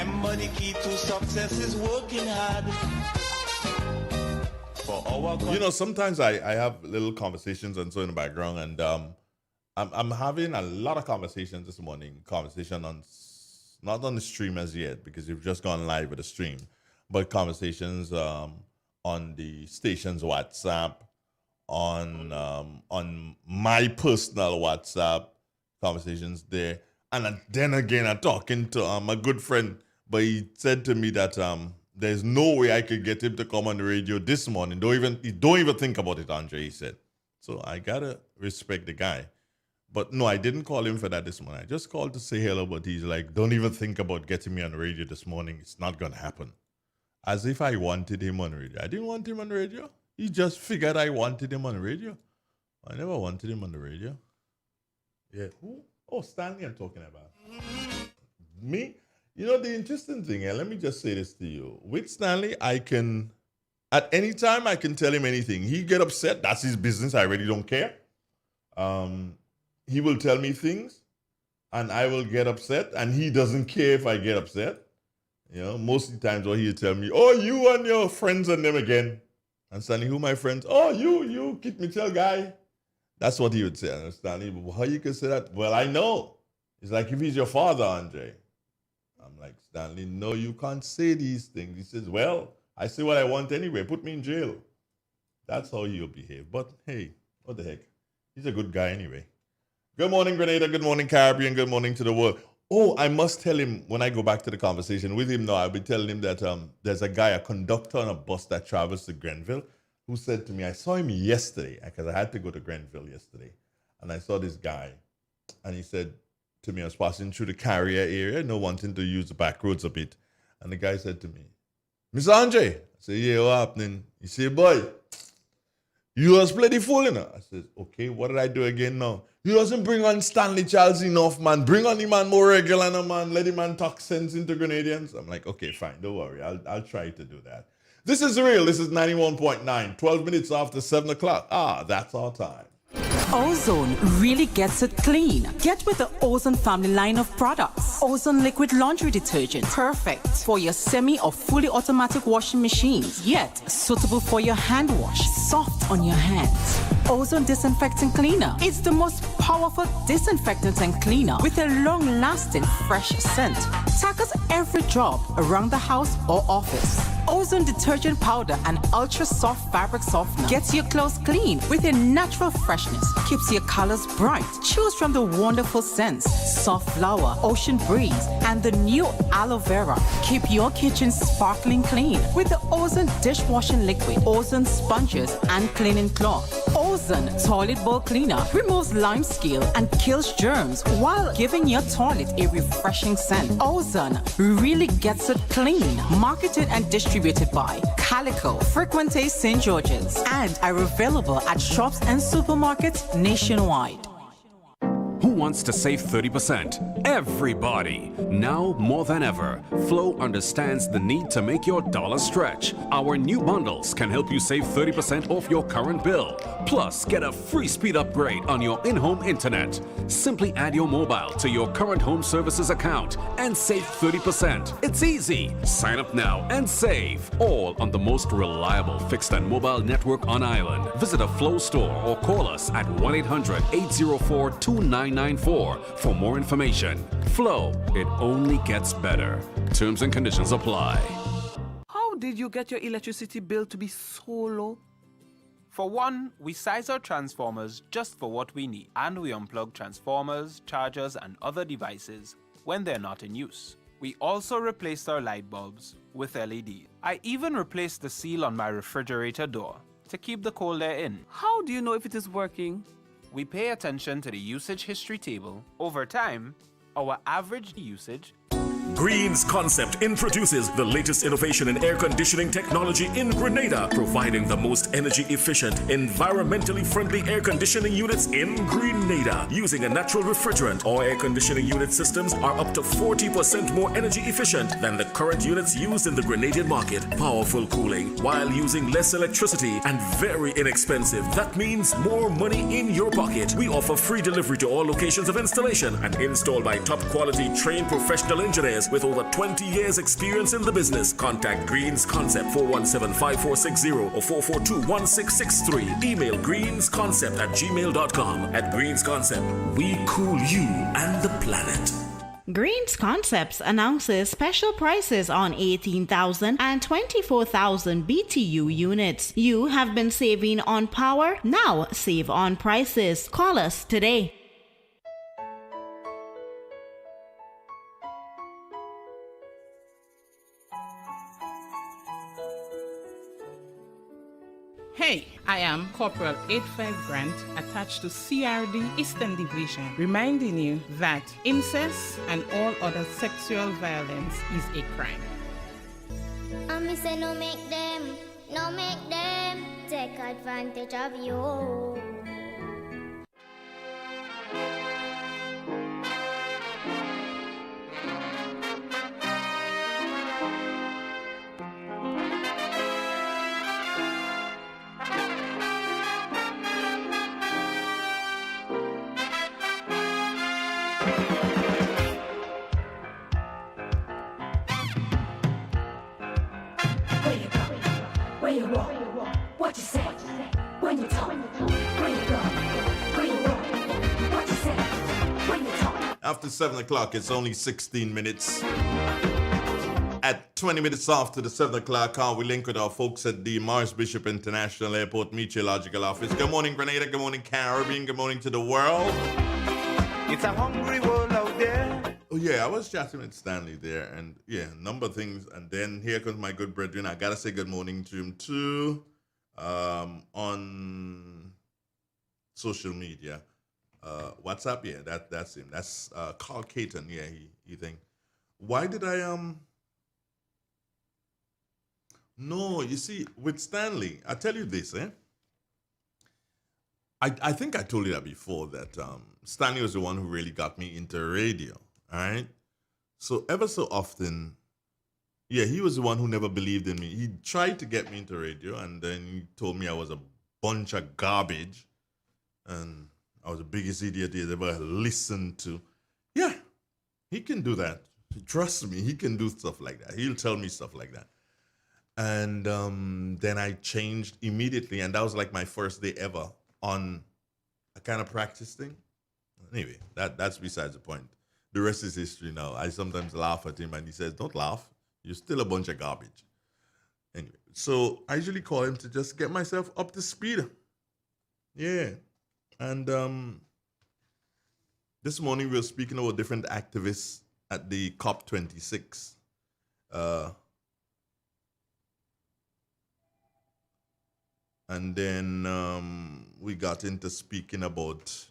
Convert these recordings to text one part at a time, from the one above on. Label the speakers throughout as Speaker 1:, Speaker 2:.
Speaker 1: Remember, the key to success is working hard. For our
Speaker 2: sometimes I have little conversations and so in the background, and I'm having a lot of conversations this morning. Conversation on not on the stream as yet because we've just gone live with the stream, but conversations on the station's WhatsApp, on my personal WhatsApp, conversations there, and then again I'm talking to a good friend, but he said to me that there's no way I could get him to come on the radio this morning. Don't even think about it, Andre, he said. So I gotta respect the guy. But no, I didn't call him for that this morning. I just called to say hello, but he's like, don't even think about getting me on the radio this morning. It's not gonna happen. As if I wanted him on the radio. I didn't want him on the radio. He just figured I wanted him on the radio. I never wanted him on the radio. Yeah. Who? Oh, Stanley I'm talking about. Me? The interesting thing, let me just say this to you. With Stanley, at any time, I can tell him anything. He get upset, that's his business. I really don't care. He will tell me things, and I will get upset, and he doesn't care if I get upset. Most of the times what he'll tell me, oh, you and your friends and them again. And Stanley, who my friends? Oh, you Kit Mitchell guy. That's what he would say. Stanley, but how you can say that? Well, I know. It's like if he's your father, Andre. I'm like, Stanley, no, you can't say these things. He says, well, I say what I want anyway. Put me in jail. That's how he'll behave. But hey, what the heck? He's a good guy anyway. Good morning, Grenada. Good morning, Caribbean. Good morning to the world. Oh, I must tell him when I go back to the conversation with him now, I'll be telling him that there's a guy, a conductor on a bus that travels to Grenville, who said to me, I saw him yesterday, because I had to go to Grenville yesterday. And I saw this guy, and he said to me, I was passing through the carrier area, wanting to use the back roads a bit. And the guy said to me, Mr. Andre, I said, yeah, what happening? He said, boy, you was bloody fool, I said, okay, what did I do again now? You doesn't bring on Stanley Charles enough, man. Bring on the man more regular, no, man. Let the man talk sense into Grenadians. I'm like, okay, fine, don't worry. I'll try to do that. This is real. This is 91.9, 12 minutes after 7 o'clock. That's our time.
Speaker 3: Ozone really gets it clean. Get with the Ozone family line of products. Ozone liquid laundry detergent. Perfect for your semi or fully automatic washing machines. Yet suitable for your hand wash. Soft on your hands. Ozone Disinfectant Cleaner. It's the most powerful disinfectant and cleaner with a long-lasting fresh scent. Tackles every job around the house or office. Ozone detergent powder and ultra soft fabric softener gets your clothes clean with a natural freshness. Keeps your colors bright. Choose from the wonderful scents, soft flower, ocean breeze, and the new aloe vera. Keep your kitchen sparkling clean with the Ozone dishwashing liquid, Ozone sponges, and cleaning cloth. Ozone toilet bowl cleaner removes lime scale and kills germs while giving your toilet a refreshing scent. Ozone really gets it clean. Marketed and distributed by Calico, Frequente St. George's, and are available at shops and supermarkets nationwide.
Speaker 4: Who wants to save 30%? Everybody! Now more than ever, Flow understands the need to make your dollar stretch. Our new bundles can help you save 30% off your current bill. Plus, get a free speed upgrade on your in-home internet. Simply add your mobile to your current home services account and save 30%. It's easy. Sign up now and save. All on the most reliable fixed and mobile network on island. Visit a Flow store or call us at 1-800-804-2994 for more information. Flow, it only gets better. Terms and conditions apply.
Speaker 5: How did you get your electricity bill to be so low? For one, we size our transformers just for what we need, and we unplug transformers, chargers, and other devices when they're not in use. We also replaced our light bulbs with LEDs. I even replaced the seal on my refrigerator door to keep the cold air in.
Speaker 6: How do you know if it is working?
Speaker 5: We pay attention to the usage history table. Over time, our average usage.
Speaker 7: Green's Concept introduces the latest innovation in air conditioning technology in Grenada, providing the most energy efficient, environmentally friendly air conditioning units in Grenada. Using a natural refrigerant, our air conditioning unit systems are up to 40% more energy efficient than the current units used in the Grenadian market. Powerful cooling while using less electricity and very inexpensive. That means more money in your pocket. We offer free delivery to all locations of installation and installed by top quality trained professional engineers. suppliers with over 20 years experience in the business. Contact Greens Concept 417-5460 or 442-1663. Email greensconcept@gmail.com. At Greens Concept, we cool you and the planet.
Speaker 8: Greens Concepts announces special prices on 18,000 and 24,000 BTU units. You have been saving on power, now save on prices. Call us today.
Speaker 9: Hey, I am Corporal 85 Grant, attached to CRD Eastern Division, reminding you that incest and all other sexual violence is a crime.
Speaker 10: And me say no make them take advantage of you.
Speaker 11: Where you walk, what you say, when you talk, where you go, what you say, when you talk.
Speaker 2: After 7 o'clock, it's only 16 minutes. At 20 minutes after the 7 o'clock hour, we link with our folks at the Morris Bishop International Airport Meteorological Office. Good morning, Grenada. Good morning, Caribbean. Good morning to the world.
Speaker 1: It's a hungry world out there.
Speaker 2: Oh, yeah, I was chatting with Stanley there, and yeah, a number of things. And then here comes my good brethren. I got to say good morning to him, too, on social media. WhatsApp, yeah, that's him. That's Carl Caton, yeah, he think. Why did I, No, you see, with Stanley, I tell you this, I think I told you that before, that Stanley was the one who really got me into radio. All right. So ever so often, yeah, he was the one who never believed in me. He tried to get me into radio, and then he told me I was a bunch of garbage, and I was the biggest idiot he ever listened to. Yeah, he can do that. Trust me, he can do stuff like that. He'll tell me stuff like that. And then I changed immediately, and that was like my first day ever on a kind of practice thing. Anyway, that's besides the point. The rest is history now. I sometimes laugh at him and he says, don't laugh. You're still a bunch of garbage. Anyway, so I usually call him to just get myself up to speed. Yeah. And this morning we were speaking about different activists at the COP26. And then we got into speaking about,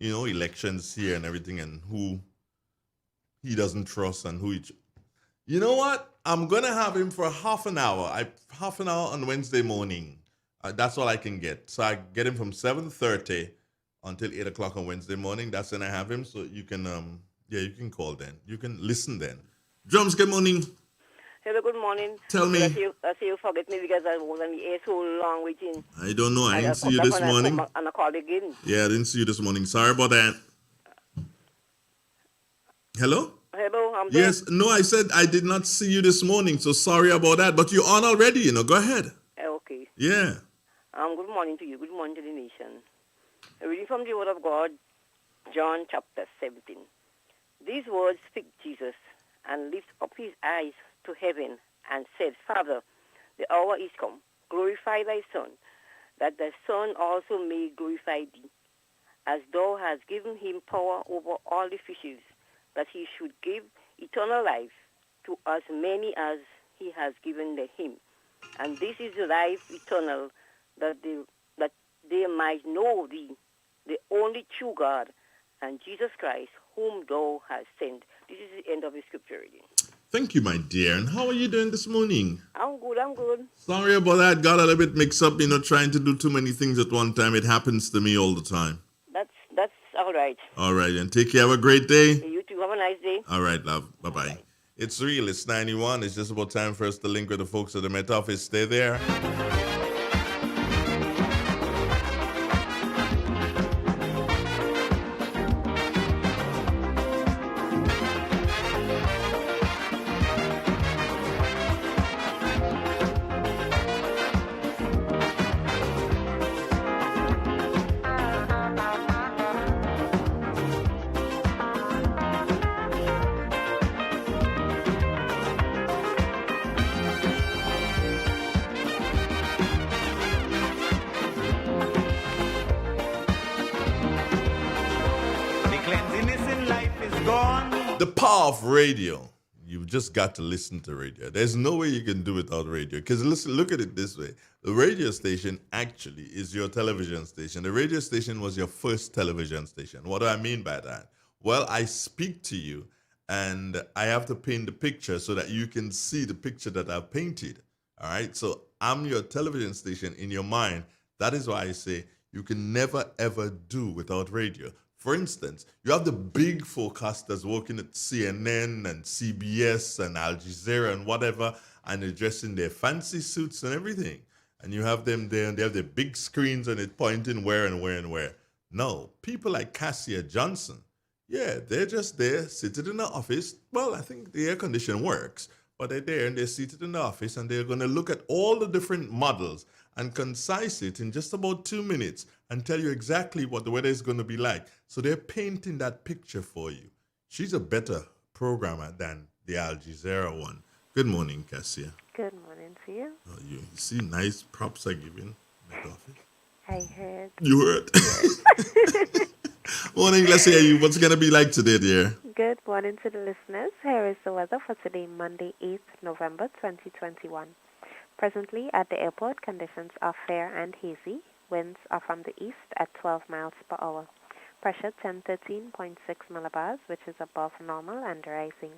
Speaker 2: elections here and everything, and who he doesn't trust and who he... You know what? I'm going to have him for half an hour. Half an hour on Wednesday morning. That's all I can get. So I get him from 7:30 until 8 o'clock on Wednesday morning. That's when I have him. So you can, you can call then. You can listen then. Drums, good morning.
Speaker 12: Hello, good morning.
Speaker 2: Tell me.
Speaker 12: I see you forget me because I was on the air so long waiting.
Speaker 2: I don't know. I didn't see you this morning.
Speaker 12: And I called again.
Speaker 2: Yeah, I didn't see you this morning. Sorry about that. Hello?
Speaker 12: Hello, I'm there.
Speaker 2: Yes, no, I said I did not see you this morning, so sorry about that. But you're on already, Go ahead.
Speaker 12: Okay.
Speaker 2: Yeah.
Speaker 12: Good morning to you. Good morning to the nation. Reading from the Word of God, John chapter 17. These words speak Jesus, and lift up his eyes to heaven, and said, Father, the hour is come. Glorify thy Son, that thy Son also may glorify thee, as thou hast given him power over all the fishes, that he should give eternal life to as many as he has given him. And this is the life eternal, that they might know thee, the only true God, and Jesus Christ, whom thou hast sent. This is the end of the scripture reading.
Speaker 2: Thank you, my dear. And how are you doing this morning?
Speaker 12: I'm good.
Speaker 2: Sorry about that. Got a little bit mixed up, trying to do too many things at one time. It happens to me all the time.
Speaker 12: That's all right.
Speaker 2: All right, and take care. Have a great day.
Speaker 12: You too. Have a nice day.
Speaker 2: All right, love. Bye-bye. Bye. It's real. It's 91. It's just about time for us to link with the folks at the Met Office. Stay there.
Speaker 1: Cleanliness in life is gone.
Speaker 2: The power of radio. You've just got to listen to radio. There's no way you can do without radio. Because listen, look at it this way. The radio station actually is your television station. The radio station was your first television station. What do I mean by that? Well, I speak to you and I have to paint the picture so that you can see the picture that I've painted. All right? So I'm your television station in your mind. That is why I say you can never, ever do without radio. For instance, you have the big forecasters working at CNN and CBS and Al Jazeera and whatever, and they're dressed in their fancy suits and everything. And you have them there, and they have their big screens, and it's pointing where and where and where. No, people like Cassia Johnson, yeah, they're just there, seated in the office. Well, I think the air condition works, but they're there, and they're seated in the office, and they're going to look at all the different models and concise it in just about 2 minutes and tell you exactly what the weather is going to be like. So they're painting that picture for you. She's a better programmer than the Al Jazeera one. Good morning, Cassia.
Speaker 13: Good morning to you.
Speaker 2: Oh, you see nice props I give in at the office?
Speaker 13: I heard.
Speaker 2: You heard? Yes. Morning, let's hear you. What's going to be like today, dear?
Speaker 13: Good morning to the listeners. Here is the weather for today, Monday, 8th November 2021. Presently at the airport, conditions are fair and hazy. Winds are from the east at 12 miles per hour. Pressure 1013.6 millibars, which is above normal and rising.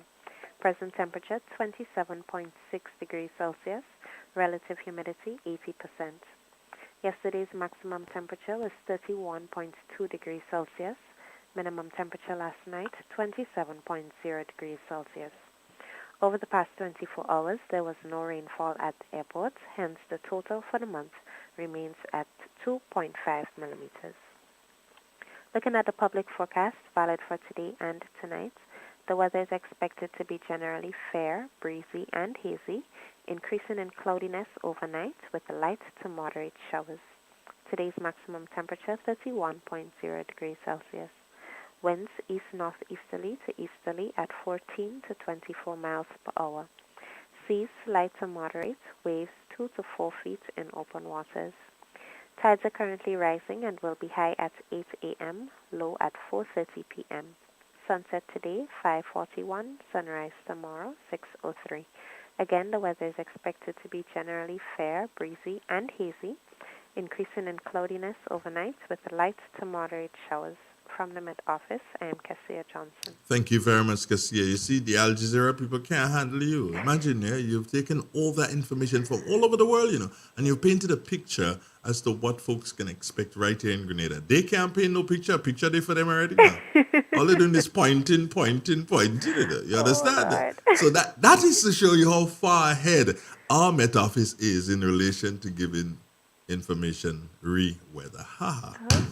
Speaker 13: Present temperature 27.6 degrees Celsius. Relative humidity 80%. Yesterday's maximum temperature was 31.2 degrees Celsius. Minimum temperature last night 27.0 degrees Celsius. Over the past 24 hours, there was no rainfall at the airport, hence the total for the month remains at 2.5 millimeters. Looking at the public forecast valid for today and tonight, the weather is expected to be generally fair, breezy, and hazy, increasing in cloudiness overnight with light to moderate showers. Today's maximum temperature 31.0 degrees Celsius. Winds east-northeasterly to easterly at 14 to 24 miles per hour. Seas light to moderate, waves 2 to 4 feet in open waters. Tides are currently rising and will be high at 8 a.m., low at 4:30 p.m. Sunset today, 5:41, sunrise tomorrow, 6:03. Again, the weather is expected to be generally fair, breezy, and hazy, increasing in cloudiness overnight with light to moderate showers. From the mid-office, I am Cassia Johnson.
Speaker 2: Thank you very much, Cassia. You see, the Al Jazeera people can't handle you. Imagine, yeah, you've taken all that information from all over the world, you know, and you've painted a picture as to what folks can expect right here in Grenada. They can't paint no picture. A picture there for them already. Now. All they're doing is pointing. You understand? So that is to show you how far ahead our Met Office is in relation to giving information weather.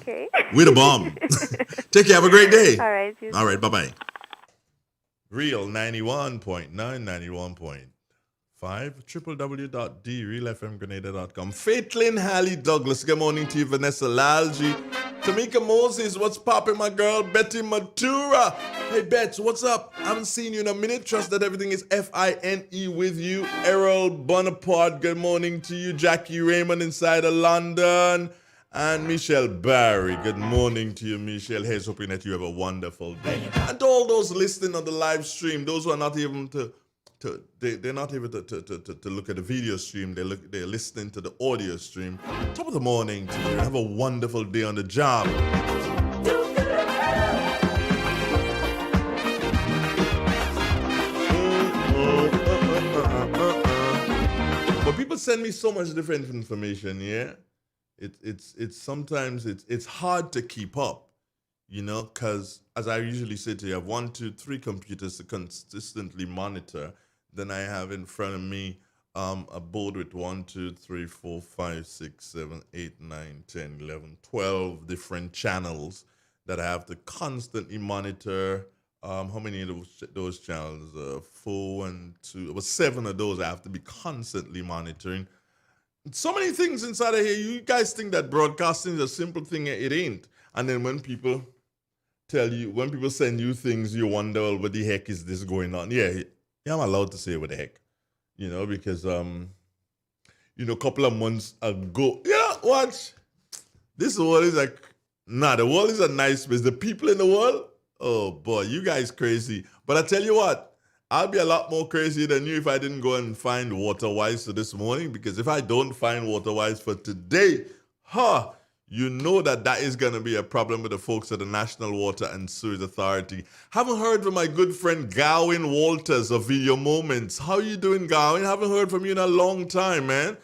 Speaker 13: Okay.
Speaker 2: With a bomb. Take care. Have a great day.
Speaker 13: All right.
Speaker 2: All right. Bye-bye. Real 91.9, 91.5, www.drealfmgrenada.com. Faitlin Halley Douglas. Good morning to you, Vanessa Lalji. Tamika Moses, what's poppin', my girl? Betty Matura. Hey, Bets, what's up? I haven't seen you in a minute. Trust that everything is FINE with you. Errol Bonaparte, good morning to you. Jackie Raymond inside of London. And Michelle Barry, good morning to you, Michelle. Here's hoping that you have a wonderful day. And to all those listening on the live stream, those who are not able they're not able to look at the video stream. They're listening to the audio stream. Top of the morning to you. Have a wonderful day on the job. But people send me so much different information, yeah? It's sometimes it's hard to keep up, you know, because as I usually say to you, I have 1, 2, 3 computers to consistently monitor. Then I have in front of me a board with 1, 2, 3, 4, 5, 6, 7, 8, 9, 10, 11, 12 different channels that I have to constantly monitor. How many of those channels? 4 and 2. Well, 7 of those I have to be constantly monitoring. So many things inside of here. You guys think that broadcasting is a simple thing. It ain't. And then when people send you things, you wonder, well, what the heck is this going on? Yeah, I'm allowed to say what the heck. You know, because, a couple of months ago, watch. This world is the world is a nice place. The people in the world, Oh boy, you guys crazy. But I tell you what, I'll be a lot more crazy than you if I didn't go and find WaterWise for this morning, because if I don't find WaterWise for today, you know that is going to be a problem with the folks at the National Water and Sewage Authority. Haven't heard from my good friend Gawain Walters of Video Moments. How you doing, Gawain? Haven't heard from you in a long time, man.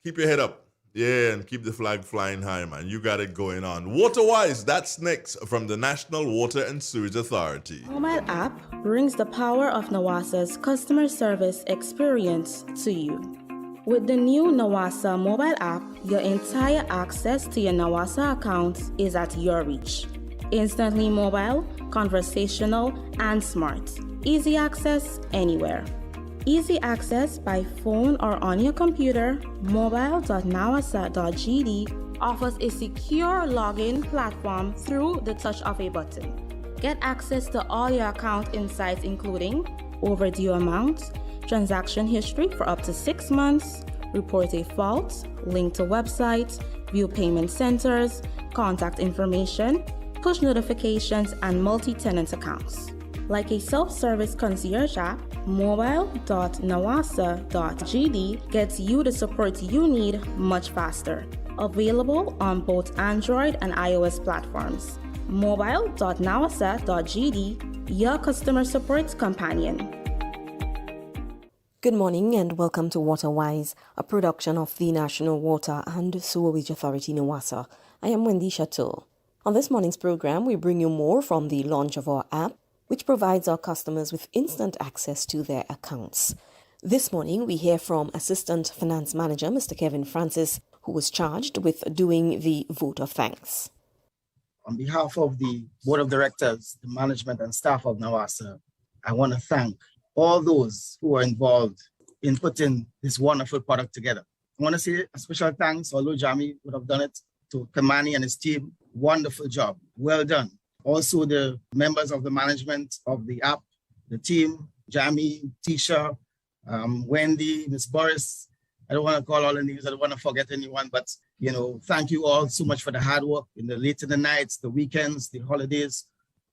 Speaker 2: Keep your head up. Yeah, and keep the flag flying high, man. You got it going on. WaterWise, that's next from the National Water and Sewage Authority.
Speaker 14: Mobile app brings the power of Nawasa's customer service experience to you. With the new Nawasa Mobile App, your entire access to your Nawasa account is at your reach. Instantly mobile, conversational, and smart. Easy access anywhere. Easy access by phone or on your computer, mobile.nawasa.gd offers a secure login platform through the touch of a button. Get access to all your account insights including overdue amounts, transaction history for up to 6 months, report a fault, link to website, view payment centers, contact information, push notifications, and multi-tenant accounts. Like a self-service concierge app, mobile.nawasa.gd gets you the support you need much faster. Available on both Android and iOS platforms. Mobile.nawasa.gd, your customer support companion.
Speaker 15: Good morning and welcome to WaterWise, a production of the National Water and Sewage Authority Nawasa. I am Wendy Chateau. On this morning's program, we bring you more from the launch of our app, which provides our customers with instant access to their accounts. This morning, we hear from Assistant Finance Manager Mr. Kevin Francis, who was charged with doing the vote of thanks.
Speaker 16: On behalf of the Board of Directors, the management and staff of Nawasa, I want to thank all those who are involved in putting this wonderful product together. I want to say a special thanks, although Jamie would have done it, to Kamani and his team. Wonderful job. Well done. Also the members of the management of the app, the team, Jamie, Tisha, Wendy, Miss Boris. I don't want to call all the names. I don't want to forget anyone, but thank you all so much for the hard work in the late in the nights, the weekends, the holidays.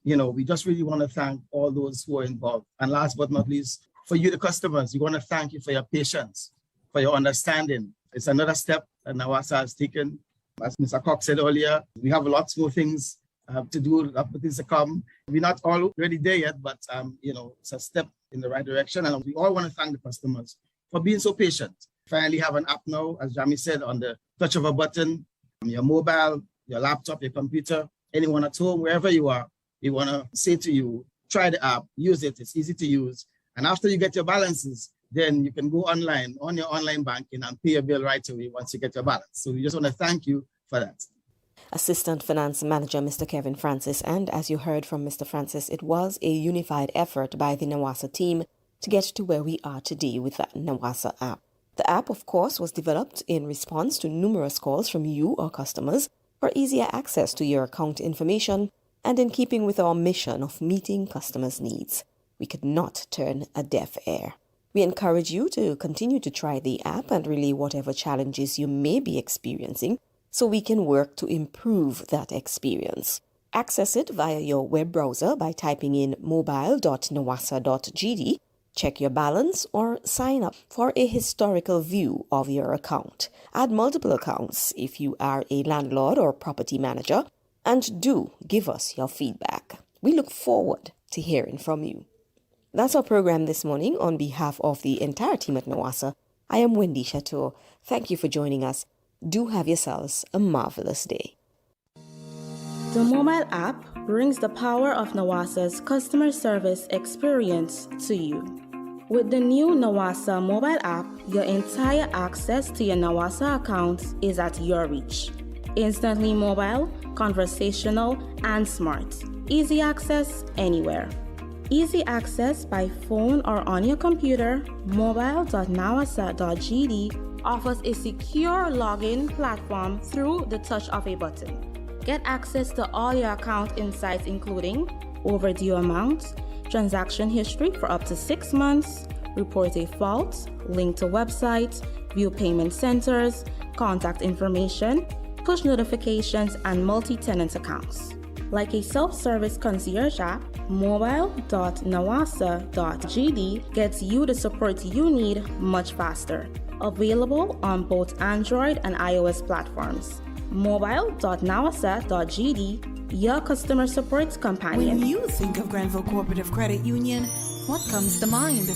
Speaker 16: We just really want to thank all those who are involved. And last but not least, for you, the customers, we want to thank you for your patience, for your understanding. It's another step that Nawasa has taken. As Mr. Cox said earlier, we have lots more things to do, things to come. We're not already there yet, but it's a step in the right direction. And we all want to thank the customers for being so patient. Finally have an app now, as Jamie said, on the touch of a button, your mobile, your laptop, your computer, anyone at home, wherever you are. We want to say to you, try the app, use it, it's easy to use. And after you get your balances, then you can go online on your online banking and pay your bill right away once you get your balance. So we just want to thank you for that.
Speaker 15: Assistant Finance Manager Mr. Kevin Francis, and as you heard from Mr. Francis, it was a unified effort by the Nawasa team to get to where we are today with that Nawasa app. The app, of course, was developed in response to numerous calls from you, our customers, for easier access to your account information, and in keeping with our mission of meeting customers' needs. We could not turn a deaf ear. We encourage you to continue to try the app and relay whatever challenges you may be experiencing so we can work to improve that experience. Access it via your web browser by typing in mobile.nawasa.gd, check your balance, or sign up for a historical view of your account. Add multiple accounts if you are a landlord or property manager, and do give us your feedback. We look forward to hearing from you. That's our program this morning. On behalf of the entire team at Nawasa, I am Wendy Chateau. Thank you for joining us. Do have yourselves a marvelous day.
Speaker 14: The mobile app brings the power of Nawasa's customer service experience to you. With the new Nawasa Mobile App, your entire access to your Nawasa account is at your reach. Instantly mobile, conversational, and smart. Easy access anywhere. Easy access by phone or on your computer, mobile.nawasa.gd offers a secure login platform through the touch of a button. Get access to all your account insights including overdue amounts, transaction history for up to 6 months, report a fault, link to website, view payment centers, contact information, push notifications, and multi-tenant accounts. Like a self-service concierge app, mobile.nawasa.gd gets you the support you need much faster. Available on both Android and iOS platforms. Mobile.nawasa.gd, your customer support companion.
Speaker 3: When you think of Grenville Cooperative Credit Union, what comes to mind?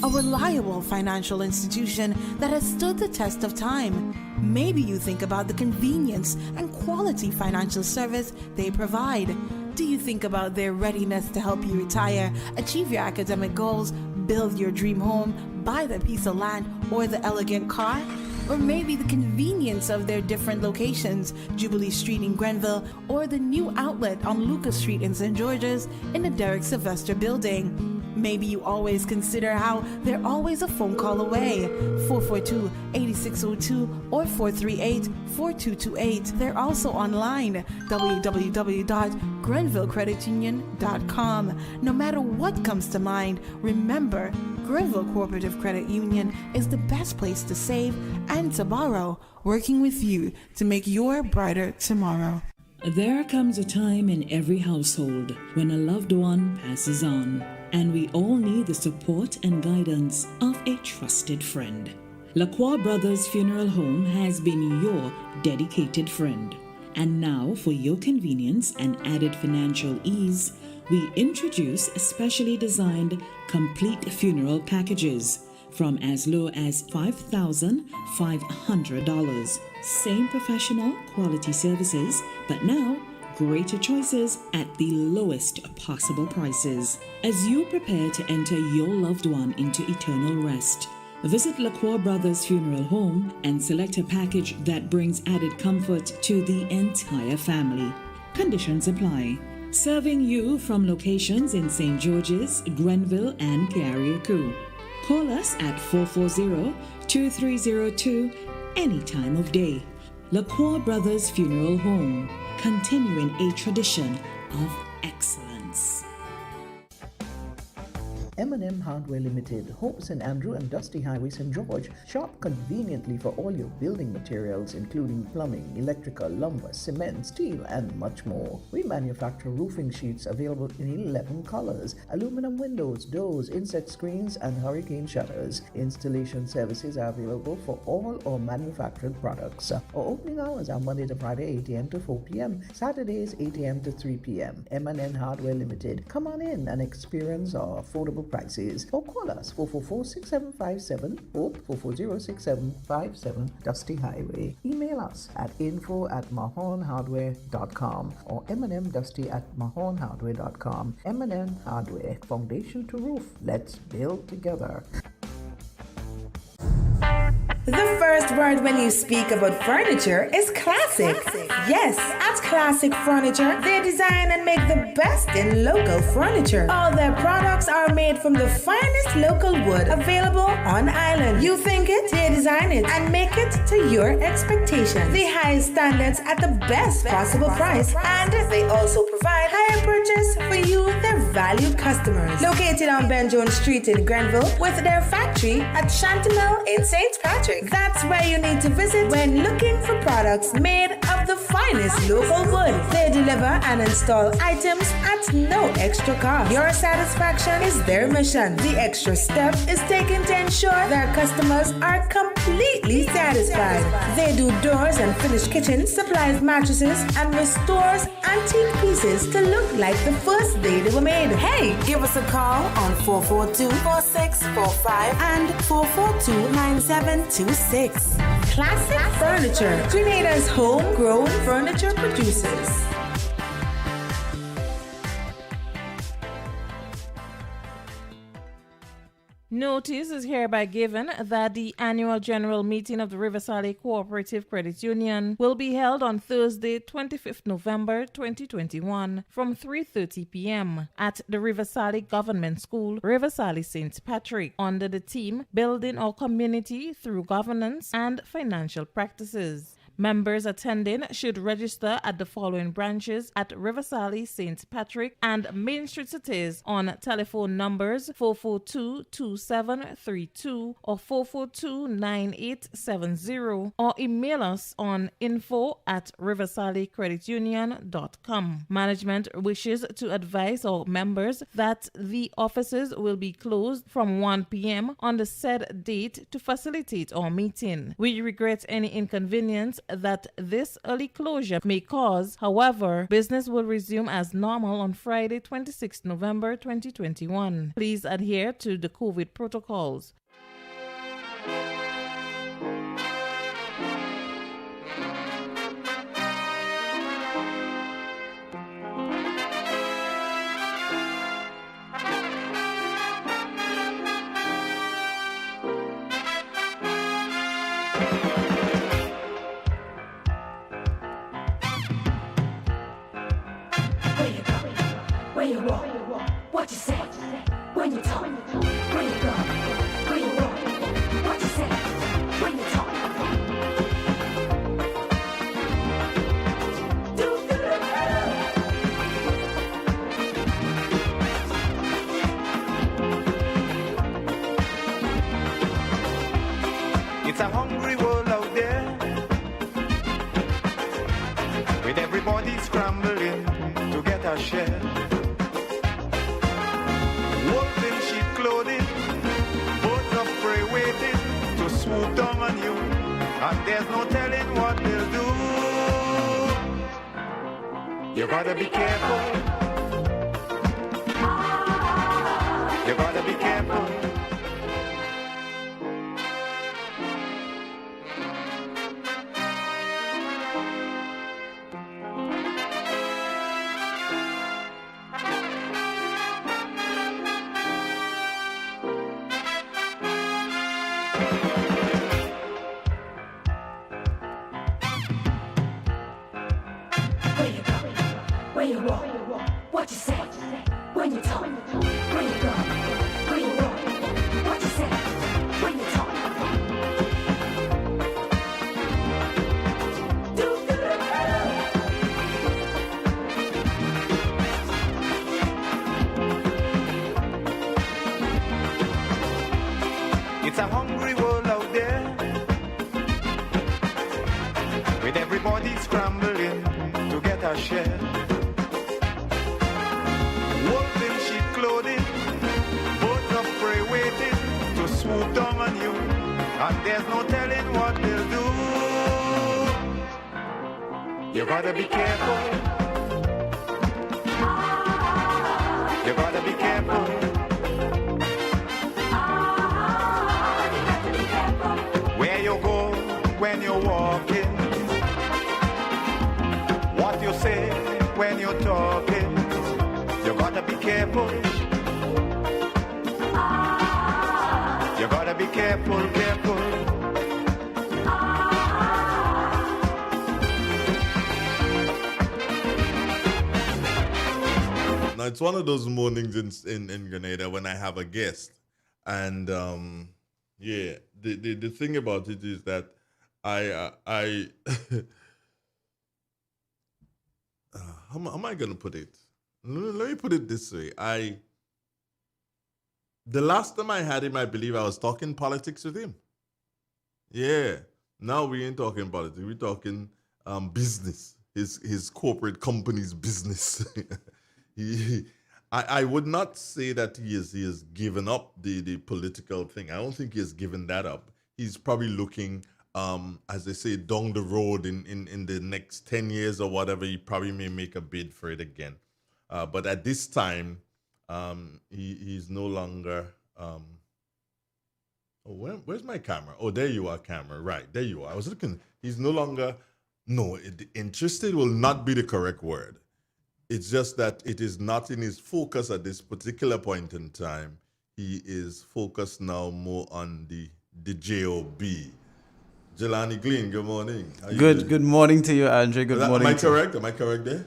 Speaker 3: A reliable financial institution that has stood the test of time. Maybe you think about the convenience and quality financial service they provide. Do you think about their readiness to help you retire, achieve your academic goals, build your dream home, buy the piece of land, or the elegant car? Or maybe the convenience of their different locations, Jubilee Street in Grenville, or the new outlet on Lucas Street in St. George's in the Derek Sylvester building. Maybe you always consider how they're always a phone call away, 442-8602 or 438-4228. They're also online, www.grenvillecreditunion.com. No matter what comes to mind, remember, Grenville Cooperative Credit Union is the best place to save and to borrow, working with you to make your brighter tomorrow.
Speaker 17: There comes a time in every household when a loved one passes on, and we all need the support and guidance of a trusted friend. Lacroix Brothers Funeral Home has been your dedicated friend. And now, for your convenience and added financial ease, we introduce specially designed complete funeral packages from as low as $5,500. Same professional quality services, but now greater choices at the lowest possible prices. As you prepare to enter your loved one into eternal rest, visit Lacroix Brothers Funeral Home and select a package that brings added comfort to the entire family. Conditions apply. Serving you from locations in St. George's, Grenville, and Carriacou. Call us at 440-2302 any time of day. Lacroix Brothers Funeral Home, continuing a tradition of excellence.
Speaker 18: M&M Hardware Limited, Hope St. Andrew and Dusty Highway St. George. Shop conveniently for all your building materials including plumbing, electrical, lumber, cement, steel and much more. We manufacture roofing sheets available in 11 colors, aluminum windows, doors, insect screens and hurricane shutters. Installation services are available for all our manufactured products. Our opening hours are Monday to Friday 8 a.m. to 4 p.m., Saturdays 8 a.m. to 3 p.m. M&M Hardware Limited. Come on in and experience our affordable prices, or call us 444-6757 or 440-6757 Dusty Highway. Email us at info@mahonhardware.com or mnmdusty@mahonhardware.com. M&M Hardware, foundation to roof. Let's build together.
Speaker 19: The first word when you speak about furniture is classic. Yes, at Classic Furniture, they design and make the best in local furniture. All their products are made from the finest local wood available on island. You think it, they design it and make it to your expectations. The highest standards at the best possible price, and they also provide higher purchase for you, their valued customers. Located on Ben Jones Street in Grenville, with their factory at Chantemelle in St. Patrick. That's where you need to visit when looking for products made of the finest local wood. They deliver and install items at no extra cost. Your satisfaction is their mission. The extra step is taken to ensure their customers are completely satisfied. They do doors and finished kitchens, supplies mattresses, and restores antique pieces to look like the first day they were made. Hey, give us a call on 442-4645 and 442-9726. Classic Furniture, Grenada's homegrown furniture producers.
Speaker 20: Notice is hereby given that the annual general meeting of the Riverside Cooperative Credit Union will be held on Thursday, 25th November 2021 from 3:30 p.m. at the Riverside Government School, Riverside St. Patrick, under the theme Building Our Community Through Governance and Financial Practices. Members attending should register at the following branches at Riverside, St. Patrick, and Main Street Cities on telephone numbers 442-2732 or 442-9870, or email us on info@riversidecreditunion.com. Management wishes to advise our members that the offices will be closed from 1 p.m. on the said date to facilitate our meeting. We regret any inconvenience that this early closure may cause. However, business will resume as normal on Friday, 26 November 2021. Please adhere to the COVID protocols.
Speaker 11: Where you walk, what you say, when you talk, where you go, where you walk, what you say, when you talk.
Speaker 1: It's a hungry world out there, with everybody scrambling to get a share. Wolves in sheep clothing, birds of prey waiting to swoop down on you, and there's no telling what they'll do. You gotta be careful. You gotta be careful.
Speaker 11: Where you walk, what you say, when you talk, where you go, where you walk, what you say, when you talk.
Speaker 1: It's a hungry world out there, with everybody scrambling to get a share. Wolves in sheep clothing, birds of prey waiting to swoop down on you, and there's no telling what they'll do. You gotta be careful. You gotta be careful. Where you go when you're walking, what you say when you're talking. You gotta be careful. You gotta be careful, careful.
Speaker 2: Now it's one of those mornings in Grenada when I have a guest, and yeah, the thing about it is that I how am I gonna put it? Let me put it this way. The last time I had him, I believe I was talking politics with him. Yeah. Now we ain't talking politics. We're talking business. His corporate company's business. I would not say that he has given up the political thing. I don't think he has given that up. He's probably looking, as they say, down the road in the next 10 years or whatever. He probably may make a bid for it again. But at this time, he's no longer. Where's my camera? Oh, there you are, camera. Right, there you are. I was looking. He's no longer. No, interested will not be the correct word. It's just that it is not in his focus at this particular point in time. He is focused now more on the job. Jelani Glean, good morning.
Speaker 21: Good morning to you, Andre. Good morning.
Speaker 2: Am I correct? Am I correct there?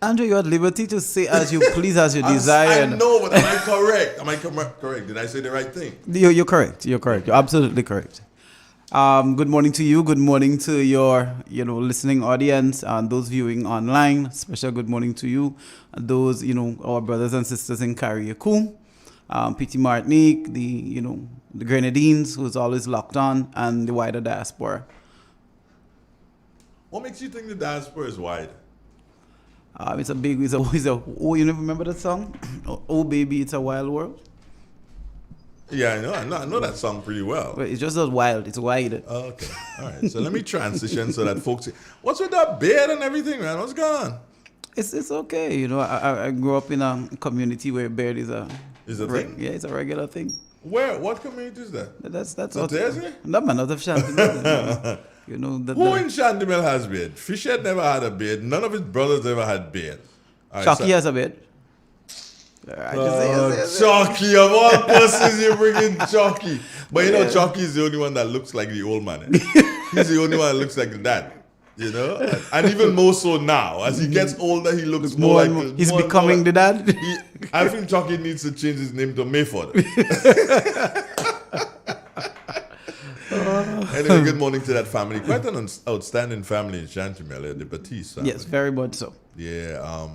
Speaker 21: Andre, you're at liberty to say as you please, as you desire.
Speaker 2: I know, but am I correct? Am I correct? Did I say the right thing?
Speaker 21: You're correct. You're correct. You're absolutely correct. Good morning to you. Good morning to your, listening audience and those viewing online. Special good morning to you, and those, our brothers and sisters in Carriacou, PT Martinique, the Grenadines, who's always locked on, and the wider diaspora.
Speaker 2: What makes you think the diaspora is wide?
Speaker 21: You never remember that song? Oh, baby, it's a wild world.
Speaker 2: Yeah, I know that song pretty well.
Speaker 21: But it's just not wild, it's wide.
Speaker 2: Oh, okay, all right. So let me transition so that folks. What's with that beard and everything, man? What's going on?
Speaker 21: It's okay, I grew up in a community where beard is a
Speaker 2: thing.
Speaker 21: Yeah, it's a regular thing.
Speaker 2: Where? What community is that?
Speaker 21: That's
Speaker 2: Not Jersey?
Speaker 21: No, man, not of Shantimel. Who
Speaker 2: in Shantimel has beard? Fisher never had a beard. None of his brothers ever had beard.
Speaker 21: Chucky has a beard.
Speaker 2: Chucky, of all persons, you bring in Chucky. But Chucky is the only one that looks like the old man. He's the only one that looks like the dad. And even more so now. As he gets older, he looks more like...
Speaker 21: He's becoming the dad?
Speaker 2: I think Chucky needs to change his name to Mayford. Anyway, good morning to that family. Quite an outstanding family in Chantimel, the Batiste family.
Speaker 21: Yes, very much so.
Speaker 2: Yeah,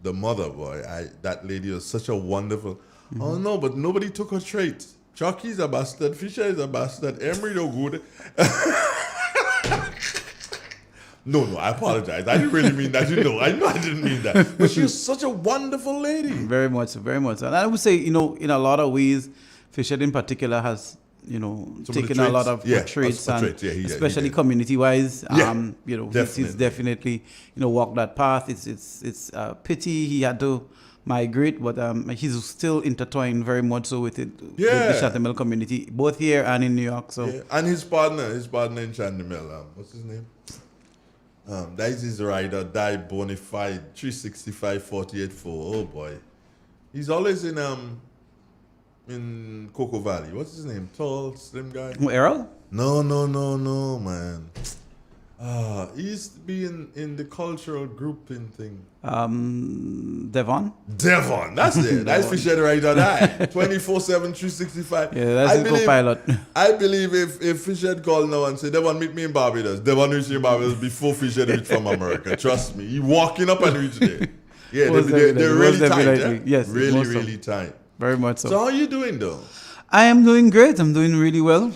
Speaker 2: the mother, boy, that lady was such a wonderful... Oh, no, but nobody took her traits. Chucky's a bastard. Fisher is a bastard. Emery no good. No, I apologize. I didn't really mean that. I know I didn't mean that. But she was such a wonderful lady.
Speaker 21: Very much so, very much so. And I would say, in a lot of ways, Fisher in particular has, taken a lot of traits, especially community-wise. He's definitely, walked that path. It's a pity he had to migrate, but he's still intertwined very much so with with the Chantimel community, both here and in New York. So
Speaker 2: and his partner in Chantimel, what's his name? That is his rider, Die Bonafide, 365 48-4. Oh boy, he's always in Cocoa Valley. What's his name? Tall, slim guy.
Speaker 21: Errol?
Speaker 2: No, man. He used to be in the cultural grouping thing.
Speaker 21: Devon,
Speaker 2: that's it. That's Fisher Rider Die. 24/7, 365.
Speaker 21: Yeah, that's his co-pilot.
Speaker 2: I believe if Fisher called now and say, Devon, meet me in Barbados. Devon reached in Barbados before Fisher reached from America. Trust me. He walking up and reach there. Yeah, they're really tight. Yeah?
Speaker 21: Yes,
Speaker 2: really tight.
Speaker 21: Very much so.
Speaker 2: So how are you doing though?
Speaker 21: I am doing great. I'm doing really well.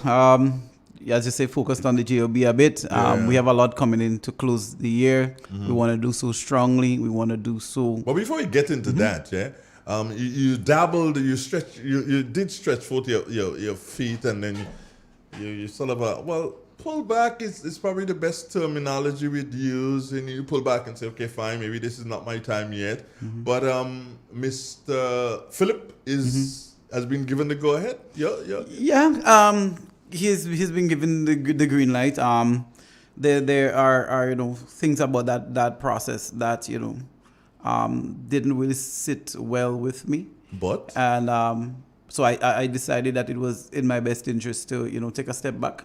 Speaker 21: As you say, focused on the JOB a bit. We have a lot coming in to close the year. We want to do so strongly. We want to do so.
Speaker 2: But before we get into that, you dabbled, you stretched, you did stretch forth your feet, and then you sort of pull back is probably the best terminology we'd use, and you pull back and say, okay, fine, maybe this is not my time yet. But Mr. Philip has been given the go ahead.
Speaker 21: Yeah. He's been given the green light. There are things about that process that didn't really sit well with me. So I decided that it was in my best interest to take a step back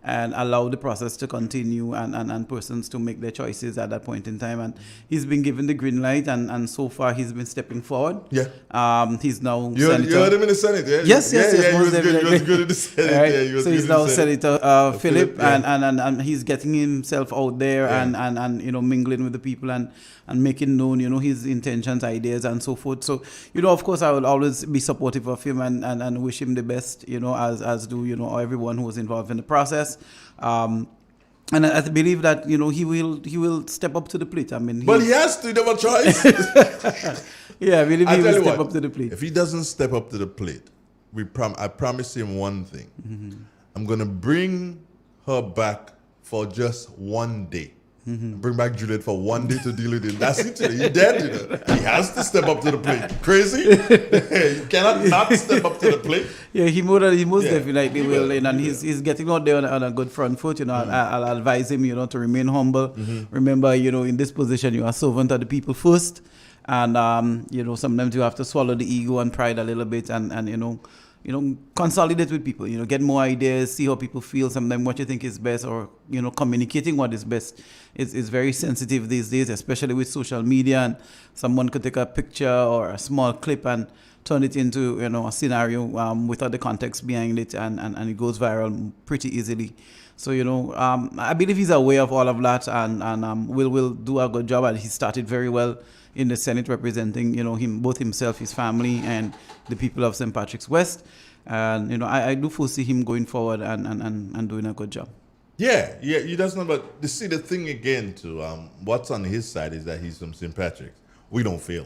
Speaker 21: and allow the process to continue and persons to make their choices at that point in time. And he's been given the green light, and so far he's been stepping forward.
Speaker 2: Yeah.
Speaker 21: He's now
Speaker 2: you heard him in the Senate, yeah?
Speaker 21: Yes.
Speaker 2: He was good in the Senate.
Speaker 21: Right?
Speaker 2: Yeah,
Speaker 21: so he's now Senator Philip, and he's getting himself out there and mingling with the people and making known, his intentions, ideas, and so forth. So, of course, I will always be supportive of him and wish him the best, as do, everyone who was involved in the process. And I believe that, he will step up to the plate. I mean,
Speaker 2: but he has to, he never choice.
Speaker 21: Yeah, I believe he will step up to the plate.
Speaker 2: If he doesn't step up to the plate, I promise him one thing. I'm going to bring her back for just one day. Bring back Juliet for one day to deal with him. That's it. He's dead, He has to step up to the plate. Crazy? You cannot not step up to the plate.
Speaker 21: Yeah, he most definitely will. And he's getting out there on a good front foot. I'll advise him, to remain humble. Remember, in this position, you are servant of the people first. And, sometimes you have to swallow the ego and pride a little bit and consolidate with people, get more ideas, see how people feel, sometimes what you think is best, or, communicating what is best is very sensitive these days, especially with social media. And someone could take a picture or a small clip and turn it into, a scenario without the context behind it, and it goes viral pretty easily. So, I believe he's aware of all of that, and will do a good job. And he started very well in the Senate, representing, both himself, his family, and the people of St. Patrick's West. And, I do foresee him going forward and doing a good job.
Speaker 2: Yeah, he does know. But you see, the thing again, too, what's on his side is that he's from St. Patrick's. We don't fail.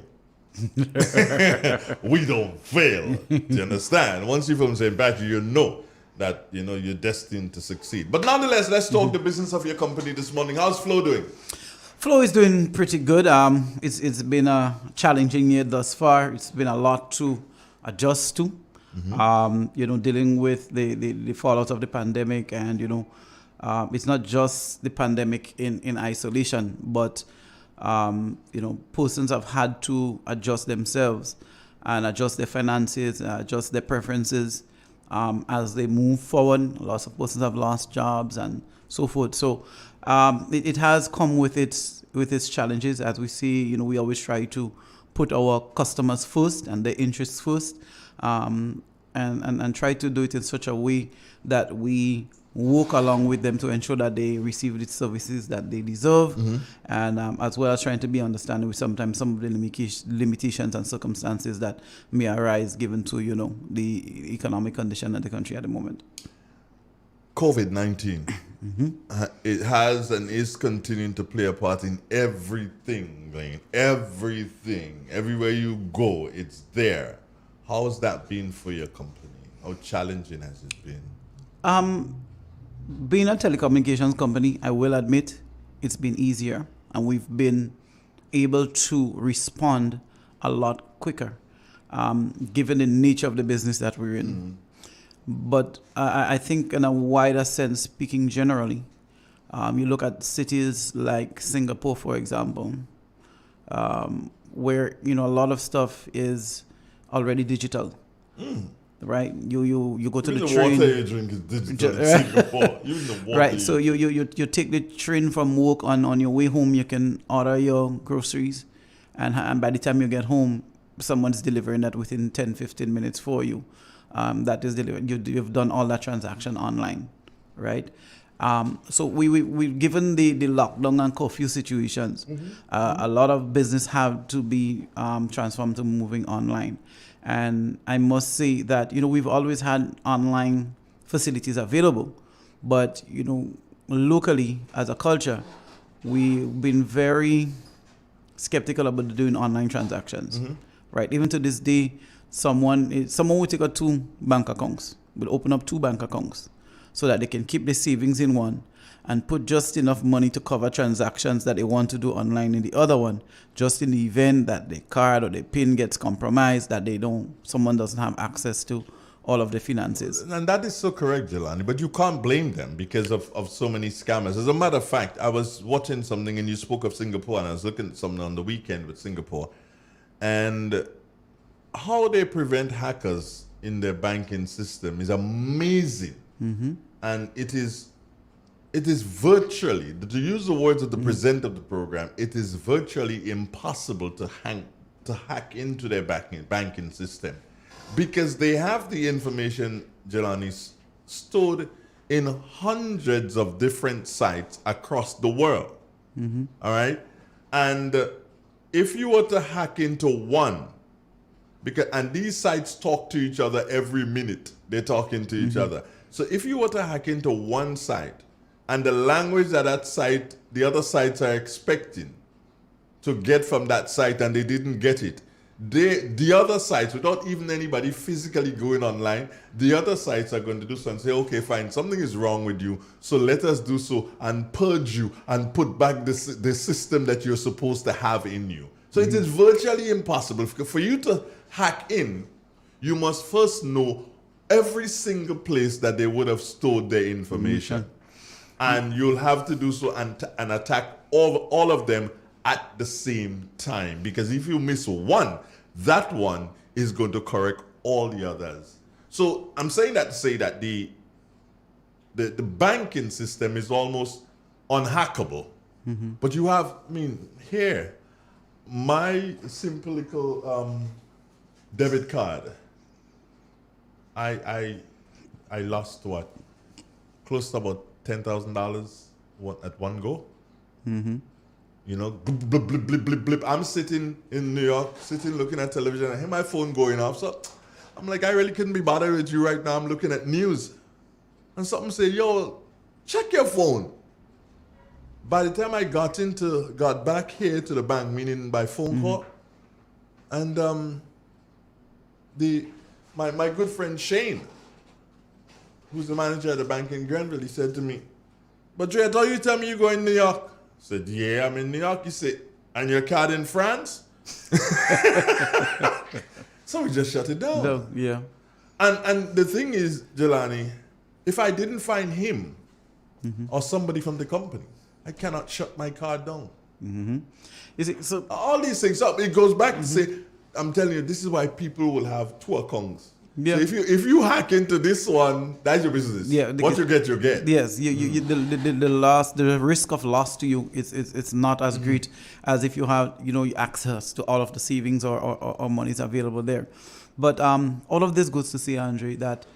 Speaker 2: We don't fail. Do you understand? Once you're from St. Patrick, you know that you're destined to succeed. But nonetheless, let's talk the business of your company this morning. How's Flo doing?
Speaker 21: Flo is doing pretty good. It's been a challenging year thus far. It's been a lot to adjust to. Dealing with the fallout of the pandemic, and it's not just the pandemic in isolation, but persons have had to adjust themselves and adjust their finances, adjust their preferences as they move forward. Lots of persons have lost jobs and so forth. So it has come with its challenges. As we see, we always try to put our customers first and their interests first, and try to do it in such a way that we work along with them to ensure that they receive the services that they deserve, and as well as trying to be understanding with sometimes some of the limitations and circumstances that may arise given to the economic condition of the country at the moment.
Speaker 2: COVID-19, it has and is continuing to play a part in everything, Glenn. Everything. Everywhere you go, it's there. How has that been for your company? How challenging has it been?
Speaker 21: Being a telecommunications company, I will admit, it's been easier, and we've been able to respond a lot quicker, given the nature of the business that we're in. But I think in a wider sense, speaking generally, you look at cities like Singapore, for example, where a lot of stuff is already digital. Right, you go to the train.
Speaker 2: Water you drink is digital in Singapore. Even the water.
Speaker 21: Right, so you take the train from work, on your way home you can order your groceries, and by the time you get home, someone's delivering that within 10-15 minutes for you. That is delivered. You've done all that transaction online, right? So we given the lockdown and curfew situations, a lot of business have to be transformed to moving online. And I must say that, we've always had online facilities available, but, locally as a culture, we've been very skeptical about doing online transactions, right? Even to this day, someone will take out 2 bank accounts, will open up 2 bank accounts so that they can keep the savings in one and put just enough money to cover transactions that they want to do online in the other one, just in the event that the card or the PIN gets compromised, that someone doesn't have access to all of the finances.
Speaker 2: And that is so correct, Jelani, but you can't blame them because of so many scammers. As a matter of fact, I was watching something and you spoke of Singapore, and I was looking at something on the weekend with Singapore, and how they prevent hackers in their banking system is amazing. And it is virtually, to use the words of the presenter of the program, it is virtually impossible to hack into their banking system, because they have the information, Jelani, stored in hundreds of different sites across the world. All right? And if you were to hack into one, and these sites talk to each other every minute, they're talking to each other. So if you were to hack into one site, and the language that site, the other sites are expecting to get from that site, and they didn't get it, the other sites, without even anybody physically going online, the other sites are going to do so and say, okay, fine, something is wrong with you, so let us do so and purge you and put back the system that you're supposed to have in you. So it is virtually impossible. For you to hack in, you must first know every single place that they would have stored their information. And you'll have to do so and attack all of them at the same time. Because if you miss one, that one is going to correct all the others. So I'm saying that to say that the banking system is almost unhackable. But you have, here, my simple little debit card, I lost what? Close to about $10,000 at one go. You know, blip, blip, blip, blip, blip, blip. I'm sitting in New York, looking at television. I hear my phone going off. So I'm like, I really couldn't be bothered with you right now. I'm looking at news. And something say, yo, check your phone. By the time I got back here to the bank, meaning by phone call, and my good friend Shane, who's the manager at the bank in Grenville, he said to me, but Dre, I thought you tell me you're going to New York. I said, yeah, I'm in New York. He said, and your card in France? So we just shut it down.
Speaker 21: No, yeah.
Speaker 2: And the thing is, Jelani, if I didn't find him or somebody from the company, I cannot shut my card down.
Speaker 21: You see, so
Speaker 2: all these things up. It goes back to say, I'm telling you, this is why people will have two accounts. Yeah. So if you hack into this one, that's your business. Yeah. What you get, you get.
Speaker 21: Yes. The risk of loss to you it's not as great as if you have access to all of the savings or monies available there. But all of this goes to say, Andre, that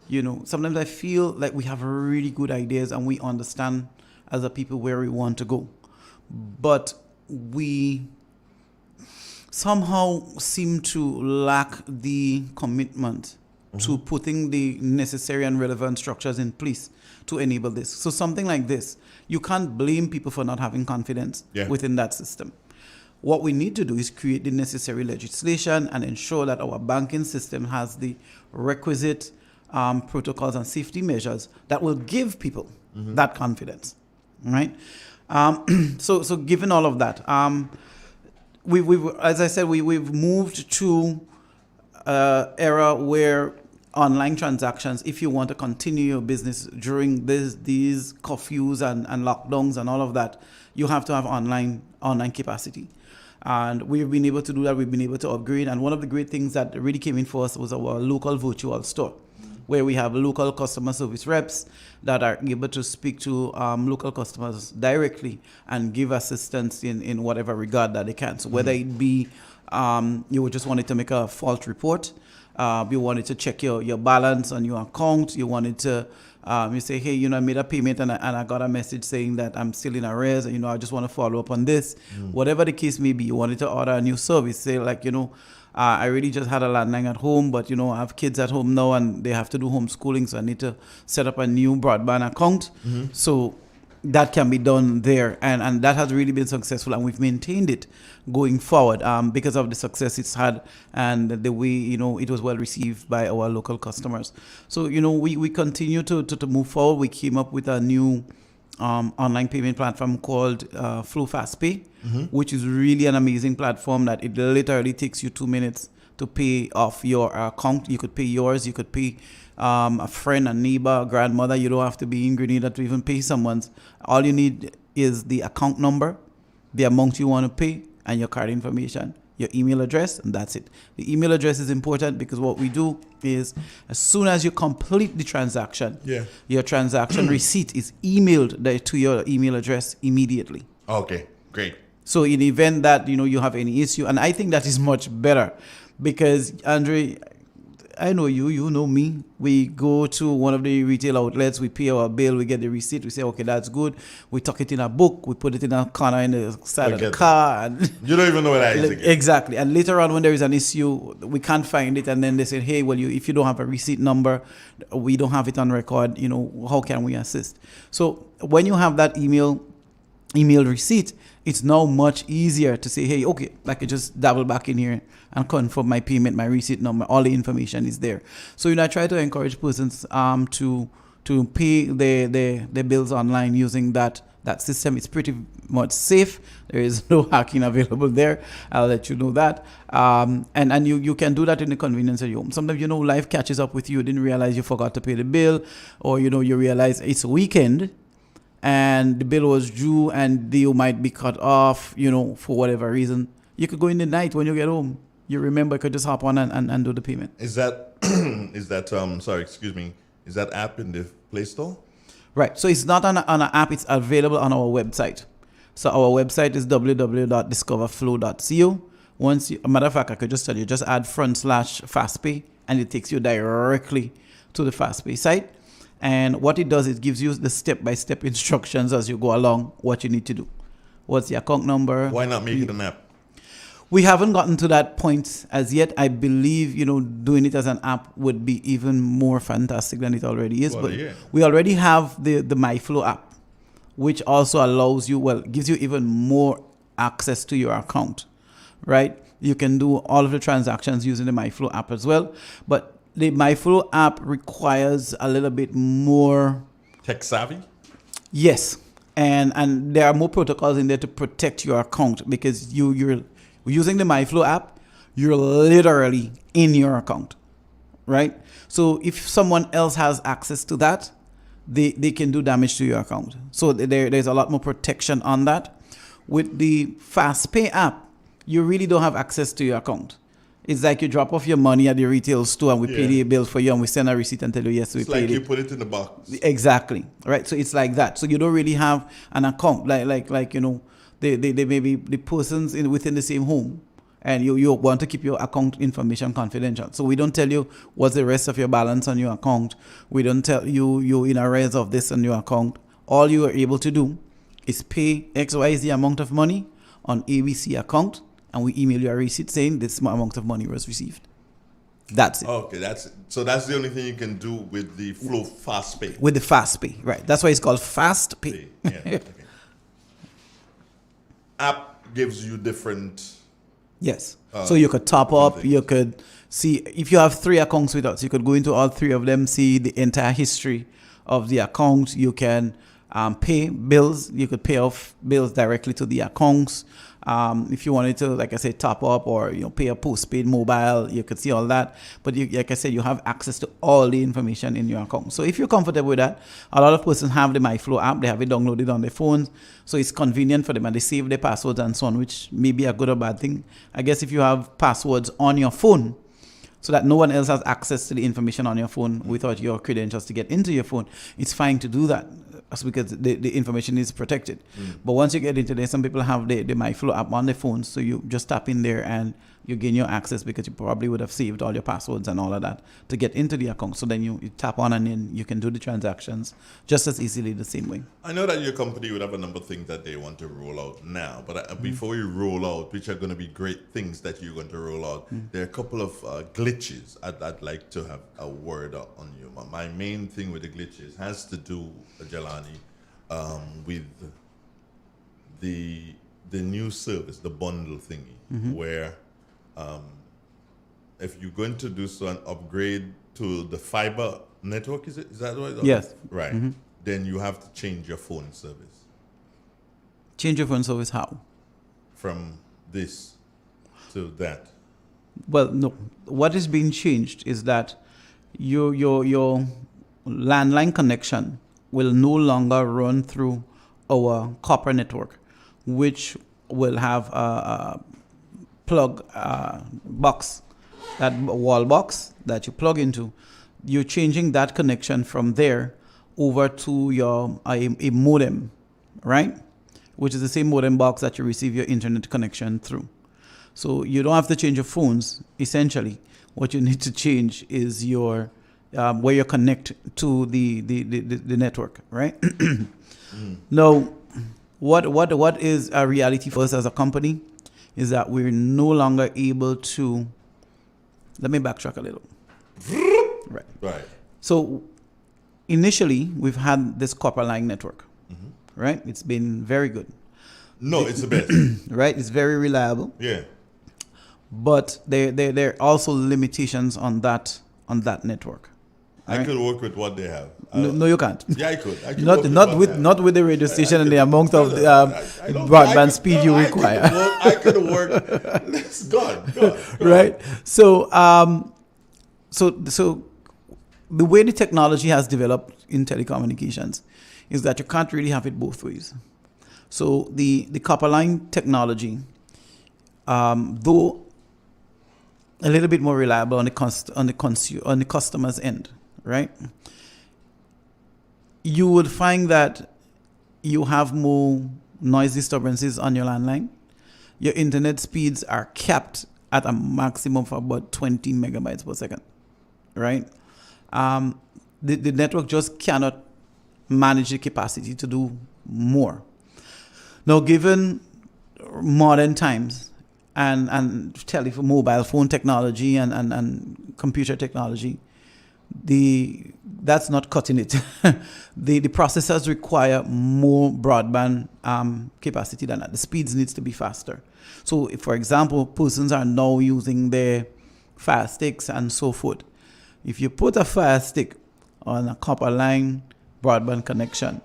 Speaker 21: sometimes I feel like we have really good ideas and we understand as a people where we want to go, but we somehow seem to lack the commitment to putting the necessary and relevant structures in place to enable this. So something like this, you can't blame people for not having confidence within that system. What we need to do is create the necessary legislation and ensure that our banking system has the requisite protocols and safety measures that will give people that confidence. Right? So given all of that, we've as I said, we've moved to era where online transactions, if you want to continue your business during these curfews and lockdowns and all of that, you have to have online capacity. And we've been able to do that. We've been able to upgrade. And one of the great things that really came in for us was our local virtual store, where we have local customer service reps that are able to speak to local customers directly and give assistance in whatever regard that they can. So whether it be you just wanted to make a fault report, you wanted to check your balance on your account, you wanted to you say, hey, I made a payment and I got a message saying that I'm still in arrears, and I just want to follow up on this. Whatever the case may be, you wanted to order a new service, say like, I really just had a landline at home, but I have kids at home now and they have to do homeschooling, so I need to set up a new broadband account. So that can be done there, and that has really been successful, and we've maintained it going forward because of the success it's had and the way it was well received by our local customers. So we continue to move forward. We came up with a new online payment platform called Flow Fast Pay, which is really an amazing platform that it literally takes you 2 minutes to pay off your account. You could pay yours, you could pay a friend, a neighbor, a grandmother. You don't have to be in Grenada to even pay someone's. All you need is the account number, the amount you want to pay, and your card information, your email address, and that's it. The email address is important because what we do is as soon as you complete the transaction, your transaction receipt is emailed to your email address immediately.
Speaker 2: Okay, great.
Speaker 21: So in the event that you have any issue, and I think that is much better because, Andre, I know you know me. We go to one of the retail outlets, we pay our bill, we get the receipt, we say, okay, that's good. We tuck it in a book, we put it in a corner in the side of the car. And
Speaker 2: you don't even know what that is again.
Speaker 21: Exactly. And later on when there is an issue, we can't find it. And then they say, hey, well, if you don't have a receipt number, we don't have it on record, how can we assist? So when you have that email receipt, it's now much easier to say, hey, okay, I can just double back in here and confirm my payment, my receipt number, all the information is there. So I try to encourage persons to pay their bills online using that system. It's pretty much safe. There is no hacking available there. I'll let you know that. And you can do that in the convenience of your home. Sometimes life catches up with you. You didn't realize you forgot to pay the bill, or you realize it's a weekend and the bill was due and you might be cut off, for whatever reason. You could go in the night when you get home you remember, you could just hop on and do the payment.
Speaker 2: Is that is that is that app in the Play Store?
Speaker 21: Right. So it's not on an app. It's available on our website. So our website is www.discoverflow.co. A matter of fact, I could just tell you, just add /FastPay, and it takes you directly to the FastPay site. And what it does, it gives you the step-by-step instructions as you go along, what you need to do. What's the account number?
Speaker 2: Why not make it an app?
Speaker 21: We haven't gotten to that point as yet. I believe, doing it as an app would be even more fantastic than it already is. But we already have the MyFlow app, which also allows you, gives you even more access to your account, right? You can do all of the transactions using the MyFlow app as well. But the MyFlow app requires a little bit more
Speaker 2: tech savvy.
Speaker 21: Yes, and there are more protocols in there to protect your account, because you're using the MyFlow app, you're literally in your account, right? So if someone else has access to that, they can do damage to your account. So there's a lot more protection on that. With the FastPay app, you really don't have access to your account. It's like you drop off your money at the retail store and we pay the bill for you and we send a receipt and tell you, yes, we paid it.
Speaker 2: It's like you put it in the box.
Speaker 21: Exactly. Right. So it's like that. So you don't really have an account they may be the persons within the same home, and you want to keep your account information confidential. So we don't tell you what's the rest of your balance on your account. We don't tell you in arrears of this on your account. All you are able to do is pay XYZ amount of money on ABC account, and we email you a receipt saying this amount of money was received. That's it.
Speaker 2: Okay, that's the only thing you can do with the Flow FastPay.
Speaker 21: With the FastPay, right? That's why it's called FastPay.
Speaker 2: Yeah. Okay. App gives you different.
Speaker 21: Yes. So you could top up. You could see if you have 3 accounts with us. You could go into all 3 of them, see the entire history of the account. You can pay bills. You could pay off bills directly to the accounts. If you wanted to, like I said, top up or pay a postpaid mobile, you could see all that. But like I said, you have access to all the information in your account. So if you're comfortable with that, a lot of persons have the MyFlow app. They have it downloaded on their phones, so it's convenient for them, and they save their passwords and so on, which may be a good or bad thing. I guess if you have passwords on your phone, so that no one else has access to the information on your phone without your credentials to get into your phone, it's fine to do that, because the information is protected. But once you get into there, some people have the MyFlow app on their phones, so you just tap in there and you gain your access, because you probably would have saved all your passwords and all of that to get into the account. So then you tap on and then you can do the transactions just as easily the same way.
Speaker 2: I know that your company would have a number of things that they want to roll out now, but before you roll out, which are going to be great things that you're going to roll out, there are a couple of glitches I'd like to have a word on you. My main thing with the glitches has to do, Jelani, with the new service, the bundle thingy, where if you're going to do an upgrade to the fiber network, is that right?
Speaker 21: Yes.
Speaker 2: Right. Then you have to change your phone service.
Speaker 21: Change your phone service how?
Speaker 2: From this to that.
Speaker 21: Well, no. What is being changed is that your landline connection will no longer run through our copper network, which will have a plug box, that wall box that you plug into. You're changing that connection from there over to your a modem, right? Which is the same modem box that you receive your internet connection through. So you don't have to change your phones. Essentially, what you need to change is your where you connect to the network, right? Now, what is a reality for us as a company is that we're no longer able to. Let me backtrack a little. Right. So initially, we've had this copper line network, right? It's been very good.
Speaker 2: No, it's the best.
Speaker 21: Right? It's very reliable.
Speaker 2: Yeah.
Speaker 21: But there are also limitations on that network.
Speaker 2: I could work with what they have.
Speaker 21: No, you can't.
Speaker 2: Yeah, I could.
Speaker 21: Not with the radio station and the amount of broadband speed you require.
Speaker 2: I could work. God.
Speaker 21: Right. So so the way the technology has developed in telecommunications is that you can't really have it both ways. So the copper line technology, though a little bit more reliable on the customer's end, right? You would find that you have more noise disturbances on your landline. Your internet speeds are capped at a maximum of about 20 megabytes per second, right? The network just cannot manage the capacity to do more. Now, given modern times and telephone, mobile phone technology and computer technology, that's not cutting it. The processors require more broadband capacity than that. The speeds needs to be faster. So, if, for example, persons are now using their Fire Sticks and so forth. If you put a Fire Stick on a copper line broadband connection,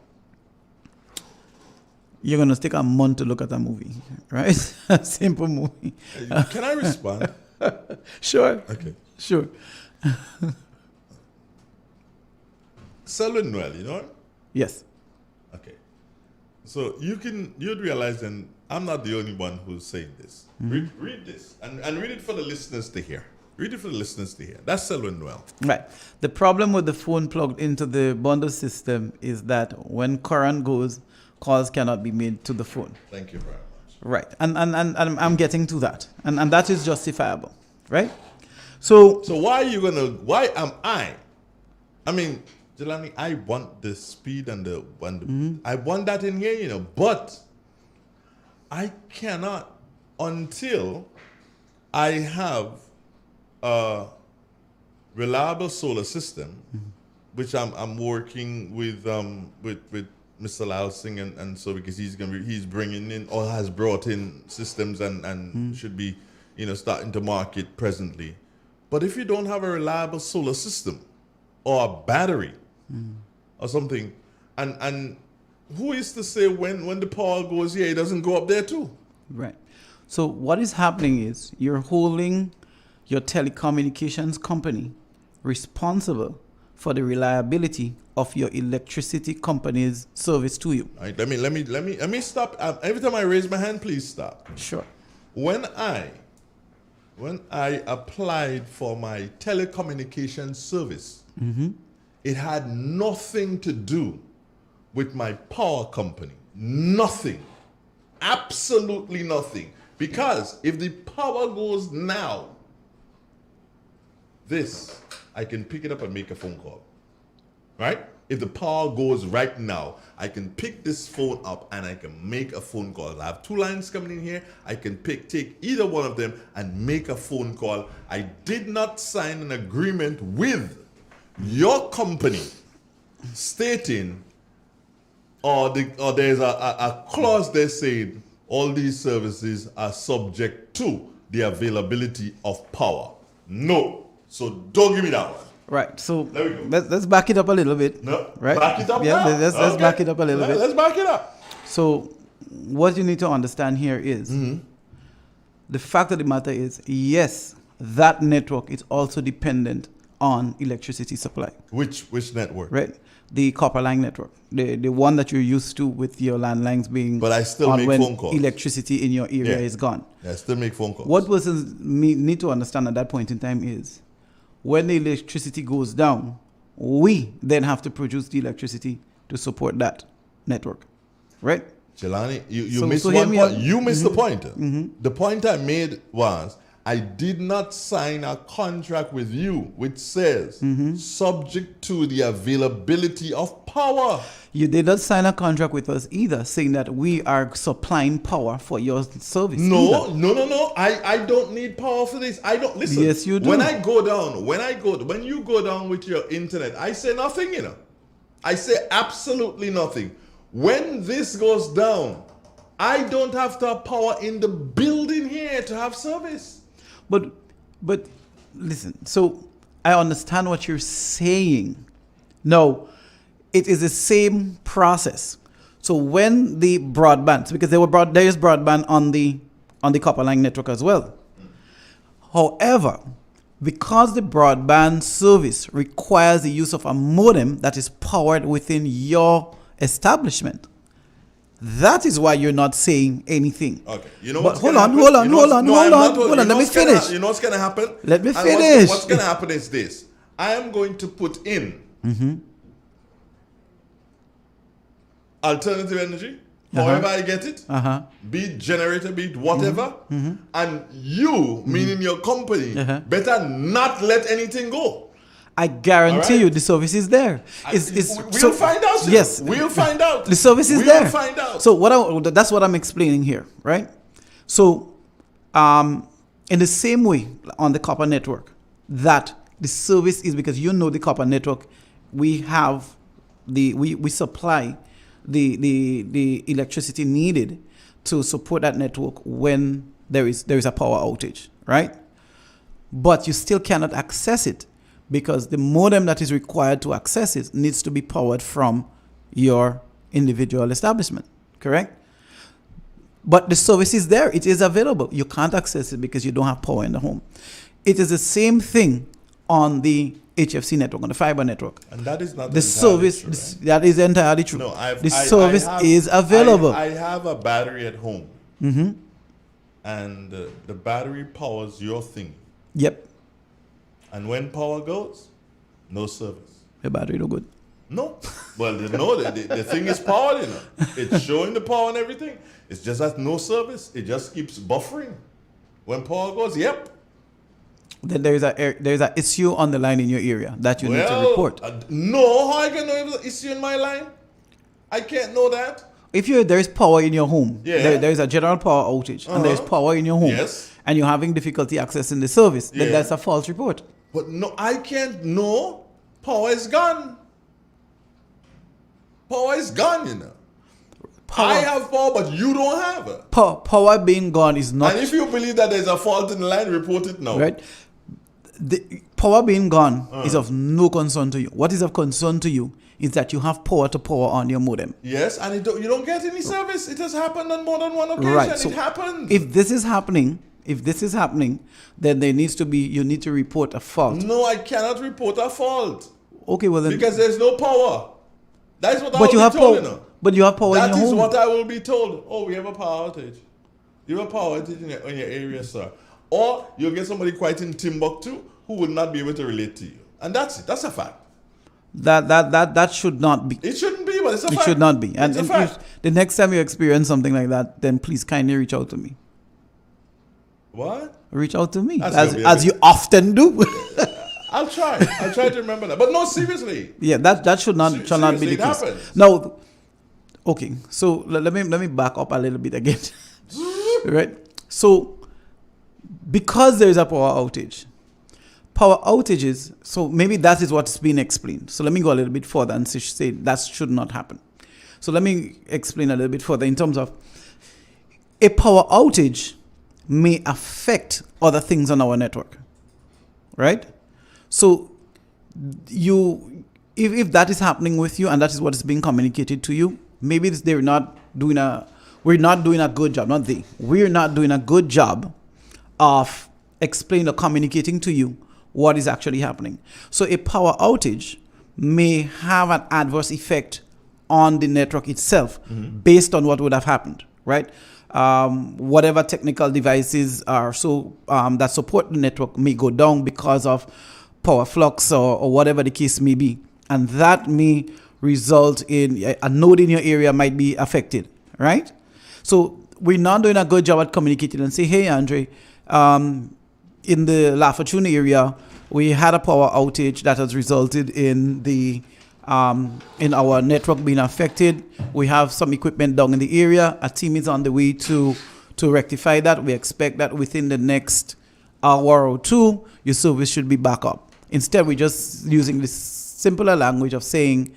Speaker 21: you're going to take a month to look at a movie, right? A simple movie.
Speaker 2: Can I respond?
Speaker 21: Sure.
Speaker 2: Okay.
Speaker 21: Sure.
Speaker 2: Selwyn Well, you know?
Speaker 21: Yes.
Speaker 2: Okay. So you'd realize, and I'm not the only one who's saying this.
Speaker 21: Mm-hmm.
Speaker 2: Read this and read it for the listeners to hear. Read it for the listeners to hear. That's Selwyn Well.
Speaker 21: Right. The problem with the phone plugged into the bundle system is that when current goes, calls cannot be made to the phone.
Speaker 2: Thank you very much.
Speaker 21: Right. And I'm getting to that. And that is justifiable. Right? So
Speaker 2: why am I mean, Jelani, I want the speed and I want that in here, you know, but I cannot until I have a reliable solar system, which I'm working with Mr. Lal Singh and so, because he's bringing in or has brought in systems and should be, you know, starting to market presently. But if you don't have a reliable solar system or a battery or something, and who is to say when the power goes here, it doesn't go up there too?
Speaker 21: Right. So what is happening is you're holding your telecommunications company responsible for the reliability of your electricity company's service to you.
Speaker 2: All right, let me stop. Every time I raise my hand, please stop.
Speaker 21: Sure.
Speaker 2: When I applied for my telecommunications service, it had nothing to do with my power company. Nothing. Absolutely nothing. Because if the power goes now, I can pick it up and make a phone call. Right? If the power goes right now, I can pick this phone up and I can make a phone call. I have two lines coming in here. I can take either one of them and make a phone call. I did not sign an agreement with your company stating, or there's a clause there saying all these services are subject to the availability of power. No. So don't give me that one.
Speaker 21: Right. So let's back it up a little bit.
Speaker 2: No.
Speaker 21: Right.
Speaker 2: Back it up.
Speaker 21: Yeah.
Speaker 2: Now.
Speaker 21: Let's back it up a little bit.
Speaker 2: Let's back it up.
Speaker 21: So what you need to understand here is the fact of the matter is, yes, that network is also dependent on electricity supply.
Speaker 2: Which network?
Speaker 21: Right. The copper line network, the one that you're used to with your landlines being.
Speaker 2: But I still
Speaker 21: on
Speaker 2: make
Speaker 21: when
Speaker 2: phone calls.
Speaker 21: Electricity in your area is gone.
Speaker 2: I still make phone calls.
Speaker 21: What persons need to understand at that point in time is, when the electricity goes down, we then have to produce the electricity to support that network, right?
Speaker 2: Jelani, you missed one point. You missed the point. The point I made was, I did not sign a contract with you which says subject to the availability of power.
Speaker 21: You did not sign a contract with us either, saying that we are supplying power for your service.
Speaker 2: No. I don't need power for this. I don't listen.
Speaker 21: Yes, you do.
Speaker 2: When you go down with your internet, I say nothing, you know. I say absolutely nothing. When this goes down, I don't have to have power in the building here to have service.
Speaker 21: But listen, so I understand what you're saying. No, it is the same process. So when the broadband, because there is broadband on the copper line network as well. However, because the broadband service requires the use of a modem that is powered within your establishment, That is why you're not saying anything.
Speaker 2: Okay. You know
Speaker 21: but
Speaker 2: what's
Speaker 21: hold
Speaker 2: gonna
Speaker 21: on,
Speaker 2: happen?
Speaker 21: hold on,
Speaker 2: You know
Speaker 21: hold
Speaker 2: what's-
Speaker 21: on,
Speaker 2: no,
Speaker 21: hold
Speaker 2: I'm
Speaker 21: on,
Speaker 2: not-
Speaker 21: hold
Speaker 2: you
Speaker 21: on.
Speaker 2: know
Speaker 21: Let me
Speaker 2: what's gonna
Speaker 21: finish.
Speaker 2: you know what's going to happen?
Speaker 21: Let me
Speaker 2: And
Speaker 21: finish.
Speaker 2: What's going to happen is this. I am going to put in alternative energy, however I get it, be it generator, be it whatever, and you, meaning your company, better not let anything go.
Speaker 21: I guarantee you the service is there.
Speaker 2: We'll find out. Sir.
Speaker 21: Yes.
Speaker 2: We'll find out.
Speaker 21: The service is
Speaker 2: we'll
Speaker 21: there.
Speaker 2: We'll find out.
Speaker 21: So that's what I'm explaining here, right? So in the same way on the copper network, that the service is because you know the copper network, we have we supply the electricity needed to support that network when there is a power outage, right? But you still cannot access it because the modem that is required to access it needs to be powered from your individual establishment, correct? But the service is there. It is available. You can't access it because you don't have power in the home. It is the same thing on the HFC network, on the fiber network.
Speaker 2: And that is not
Speaker 21: the service.
Speaker 2: True, right?
Speaker 21: That is entirely true.
Speaker 2: No,
Speaker 21: the service is available.
Speaker 2: I have a battery at home. And the battery powers your thing.
Speaker 21: Yep.
Speaker 2: And when power goes, no service.
Speaker 21: The battery no good.
Speaker 2: No. Well, the thing is powered, you know. It's showing the power and everything. It's just that no service. It just keeps buffering. When power goes, yep.
Speaker 21: Then there's a issue on the line in your area that you need to report.
Speaker 2: No, how I can know if there's an issue in my line? I can't know that.
Speaker 21: If there's power in your home,
Speaker 2: Yeah.
Speaker 21: there's a general power outage, and there's power in your home,
Speaker 2: Yes.
Speaker 21: and you're having difficulty accessing the service, then
Speaker 2: Yeah.
Speaker 21: that's a false report.
Speaker 2: But no, I can't know. Power is gone. Power is gone, you know. I have power, but you don't have it.
Speaker 21: Power being gone is not...
Speaker 2: And if you believe that there's a fault in the line, report it now.
Speaker 21: Right? The power being gone is of no concern to you. What is of concern to you is that you have power to power on your modem.
Speaker 2: Yes, and you don't get any service. It has happened on more than one occasion.
Speaker 21: Right. So
Speaker 2: it happened.
Speaker 21: If this is happening, then there needs to be, you need to report a fault.
Speaker 2: No, I cannot report a fault.
Speaker 21: Okay, well then...
Speaker 2: Because there's no power. That's what I
Speaker 21: But
Speaker 2: will be told, you know.
Speaker 21: But you have power in your home.
Speaker 2: That is what I will be told. Oh, we have a power outage. You have a power outage in your area, sir. Or you'll get somebody quite in Timbuktu who will not be able to relate to you. And that's it. That's a fact.
Speaker 21: That should not be.
Speaker 2: It shouldn't be, but it's a fact.
Speaker 21: It should not be. And
Speaker 2: It's a fact.
Speaker 21: if the next time you experience something like that, then please kindly reach out to me.
Speaker 2: What?
Speaker 21: Reach out to me.
Speaker 2: That's
Speaker 21: As you often do.
Speaker 2: I'll try to remember that. But no, seriously.
Speaker 21: Yeah, that should not be
Speaker 2: Seriously,
Speaker 21: the
Speaker 2: it
Speaker 21: case.
Speaker 2: happens.
Speaker 21: Now, okay, so let me back up a little bit again. Right? So because there is a power outages, so maybe that is what's been explained. So let me go a little bit further and say that should not happen. So let me explain a little bit further in terms of a power outage may affect other things on our network, right? So if that is happening with you and that is what is being communicated to you, maybe we're not doing a good job, not they. We're not doing a good job of explaining or communicating to you what is actually happening. So a power outage may have an adverse effect on the network itself based on what would have happened, right? Whatever technical devices are that support the network may go down because of power flux or whatever the case may be. And that may result in a node in your area might be affected, right? So we're not doing a good job at communicating and say, hey, Andre, in the La Fortuna area, we had a power outage that has resulted in in our network being affected. We have some equipment down in the area. A team is on the way to rectify that. We expect that within the next hour or two, your service should be back up. Instead, we're just using this simpler language of saying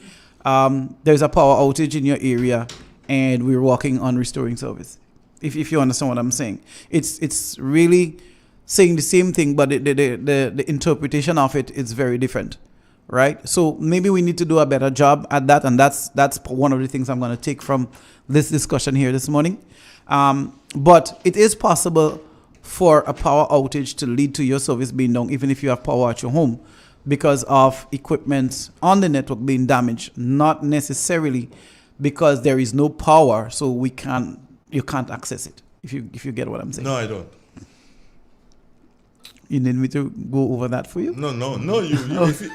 Speaker 21: there's a power outage in your area and we're working on restoring service. If you understand what I'm saying. It's really saying the same thing, but the interpretation of it is very different, right? So maybe we need to do a better job at that, and that's one of the things I'm going to take from this discussion here this morning. But it is possible for a power outage to lead to your service being down, even if you have power at your home, because of equipment on the network being damaged, not necessarily because there is no power, so you can't access it. If you get what I'm saying.
Speaker 2: No, I don't.
Speaker 21: You need me to go over that for you?
Speaker 2: No. You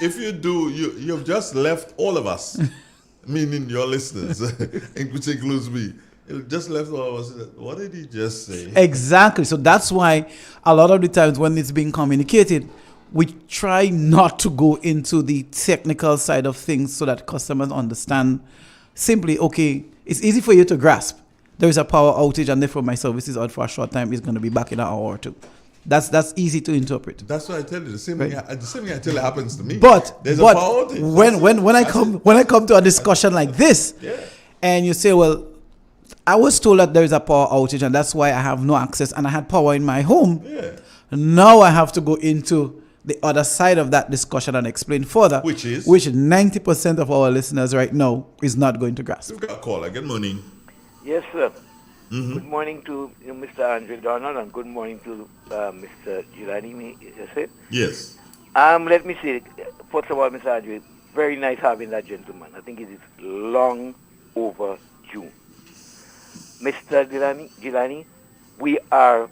Speaker 2: if you do, you've just left all of us, meaning your listeners, which includes me. You just left all of us. What did he just say?
Speaker 21: Exactly. So that's why a lot of the times when it's being communicated, we try not to go into the technical side of things so that customers understand simply, okay, it's easy for you to grasp. There is a power outage and therefore my service is out for a short time. It's going to be back in an hour or two. That's easy to interpret.
Speaker 2: That's what I tell you. The same thing I tell you happens to me.
Speaker 21: But
Speaker 2: there's a power outage.
Speaker 21: When I come to a discussion like this, and you say, well, I was told that there is a power outage and that's why I have no access and I had power in my home.
Speaker 2: Yeah.
Speaker 21: Now I have to go into the other side of that discussion and explain further.
Speaker 2: Which
Speaker 21: 90% of our listeners right now is not going to grasp.
Speaker 2: We've got a caller. Good morning.
Speaker 4: Yes, sir. Mm-hmm. Good morning to Mr. Andre Donald and good morning to Mr. Gilani.
Speaker 2: Yes.
Speaker 4: Let me say, first of all, Mr. Andre, very nice having that gentleman. I think it is long overdue. Mr. Gilani,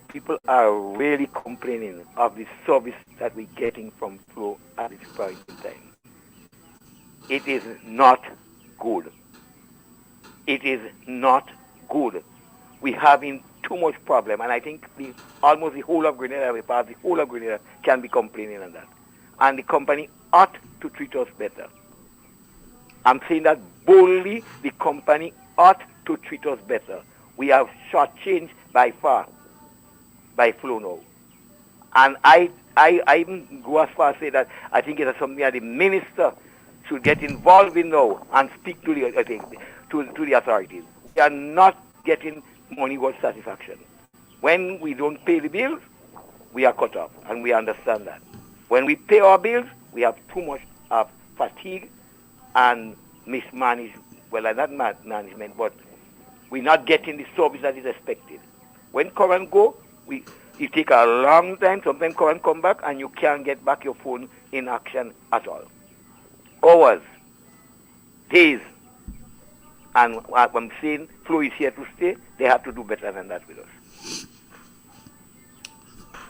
Speaker 4: people are really complaining of the service that we're getting from Flow at this point in time. It is not good. It is not good. We're having too much problem, and I think almost the whole of Grenada, can be complaining on that. And the company ought to treat us better. I'm saying that boldly, the company ought to treat us better. We have shortchanged by far by Flow now. And I even go as far as say that I think it is something that the minister should get involved in now and speak to the authorities. We are not getting money worth satisfaction. When we don't pay the bills, we are cut off, and we understand that. When we pay our bills, we have too much of fatigue and mismanagement. Well, not management, but we're not getting the service that is expected. When current go, it take a long time. Sometimes current come back, and you can't get back your phone in action at all. Hours, days. And what I'm saying, Flow is here to stay. They have to do better than that with us.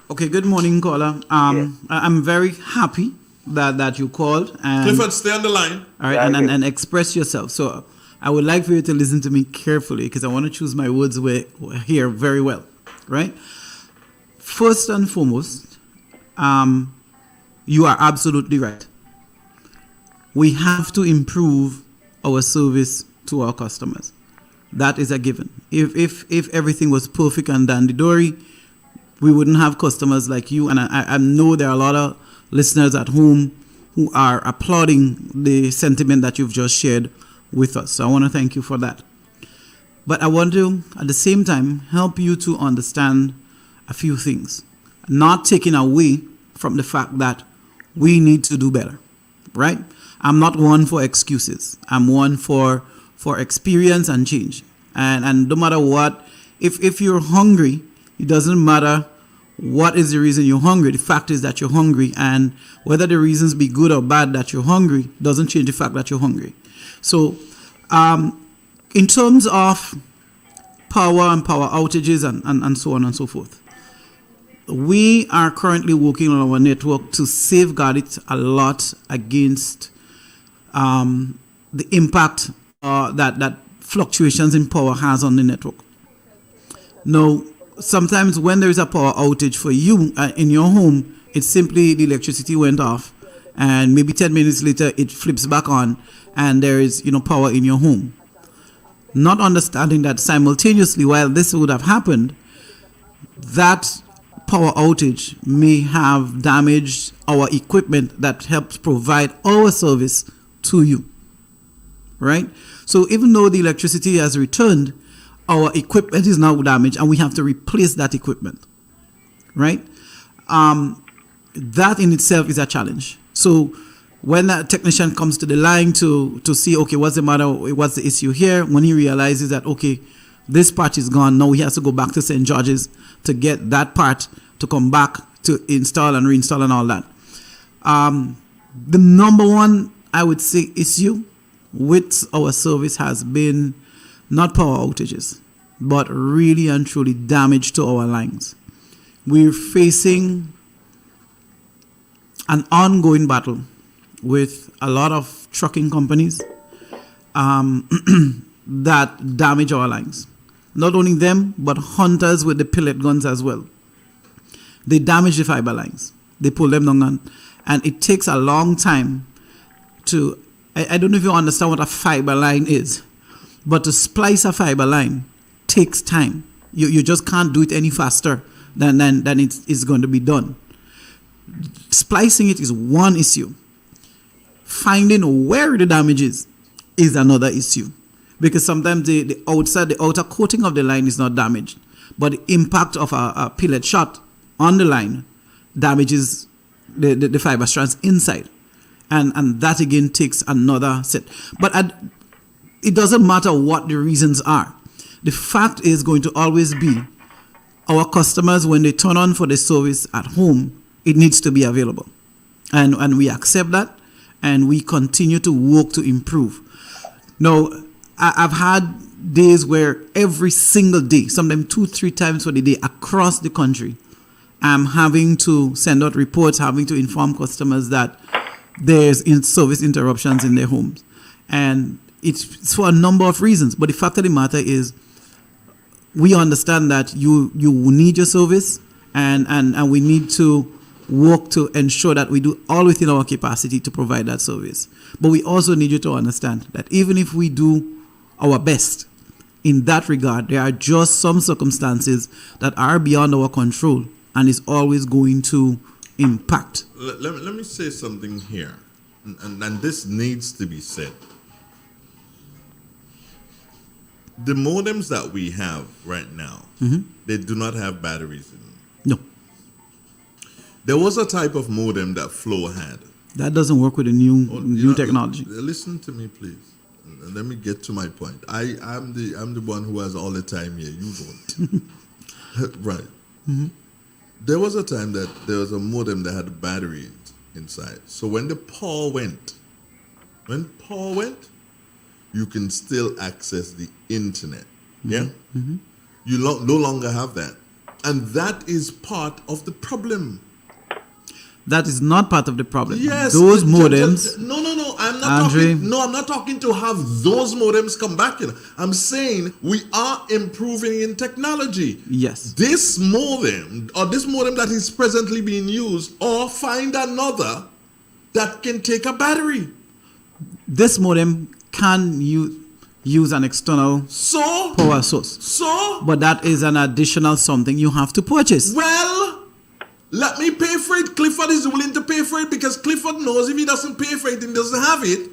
Speaker 21: Okay, good morning, caller. I'm very happy that you called. And
Speaker 2: Clifford, stay on the line.
Speaker 21: All right, and express yourself. So I would like for you to listen to me carefully because I want to choose my words here very well, right? First and foremost, you are absolutely right. We have to improve our service to our customers. That is a given. If everything was perfect and dandy-dory, we wouldn't have customers like you. And I know there are a lot of listeners at home who are applauding the sentiment that you've just shared with us. So I want to thank you for that. But I want to, at the same time, help you to understand a few things. Not taking away from the fact that we need to do better, right? I'm not one for excuses. I'm one for experience and change. And no matter what, if you're hungry, it doesn't matter what is the reason you're hungry. The fact is that you're hungry, and whether the reasons be good or bad that you're hungry doesn't change the fact that you're hungry. So in terms of power and power outages and so on and so forth, we are currently working on our network to safeguard it a lot against the impact that fluctuations in power has on the network. Now, sometimes when there is a power outage for you in your home, it's simply the electricity went off, and maybe 10 minutes later it flips back on, and there is power in your home. Not understanding that simultaneously, while this would have happened, that power outage may have damaged our equipment that helps provide our service to you, right? So even though the electricity has returned, our equipment is now damaged and we have to replace that equipment, right? That in itself is a challenge. So when that technician comes to the line to see, okay, what's the matter, what's the issue here, when he realizes that, okay, this part is gone, now he has to go back to St. George's to get that part to come back to install and reinstall and all that. The number one, I would say, issue with our service has been not power outages, but really and truly damage to our lines. We're facing an ongoing battle with a lot of trucking companies that damage our lines. Not only them, but hunters with the pellet guns as well. They damage the fiber lines. They pull them down, and it takes a long time to, I don't know if you understand what a fiber line is, but to splice a fiber line takes time. You just can't do it any faster than it's going to be done. Splicing it is one issue. Finding where the damage is another issue. Because sometimes the outer coating of the line is not damaged, but the impact of a pellet shot on the line damages the fiber strands inside. And that again takes another set. But it doesn't matter what the reasons are. The fact is going to always be our customers, when they turn on for the service at home, it needs to be available. And we accept that, and we continue to work to improve. Now, I've had days where every single day, sometimes 2-3 times for the day across the country, I'm having to send out reports, having to inform customers that there's service interruptions in their homes. And it's for a number of reasons. But the fact of the matter is, we understand that you need your service, and we need to work to ensure that we do all within our capacity to provide that service. But we also need you to understand that even if we do our best in that regard, there are just some circumstances that are beyond our control and is always going to impact.
Speaker 2: Let me say something here, and this needs to be said. The modems that we have right now, they do not have batteries in them.
Speaker 21: No.
Speaker 2: There was a type of modem that Flow had.
Speaker 21: That doesn't work with the new technology.
Speaker 2: Listen to me, please. And let me get to my point. I'm the one who has all the time here. You don't. Right.
Speaker 21: Mm-hmm.
Speaker 2: There was a time that there was a modem that had a battery inside. So when the power went, you can still access the internet. Yeah?
Speaker 21: Mm-hmm.
Speaker 2: You no longer have that. And that is part of the problem.
Speaker 21: That is not part of the problem.
Speaker 2: Yes.
Speaker 21: Those modems.
Speaker 2: No. I'm not talking to have those modems come back in. I'm saying we are improving in technology.
Speaker 21: Yes.
Speaker 2: This modem that is presently being used, or find another that can take a battery.
Speaker 21: This modem can use an external power source. But that is an additional something you have to purchase.
Speaker 2: Well, let me pay for it. Clifford is willing to pay for it, because Clifford knows if he doesn't pay for it and doesn't have it,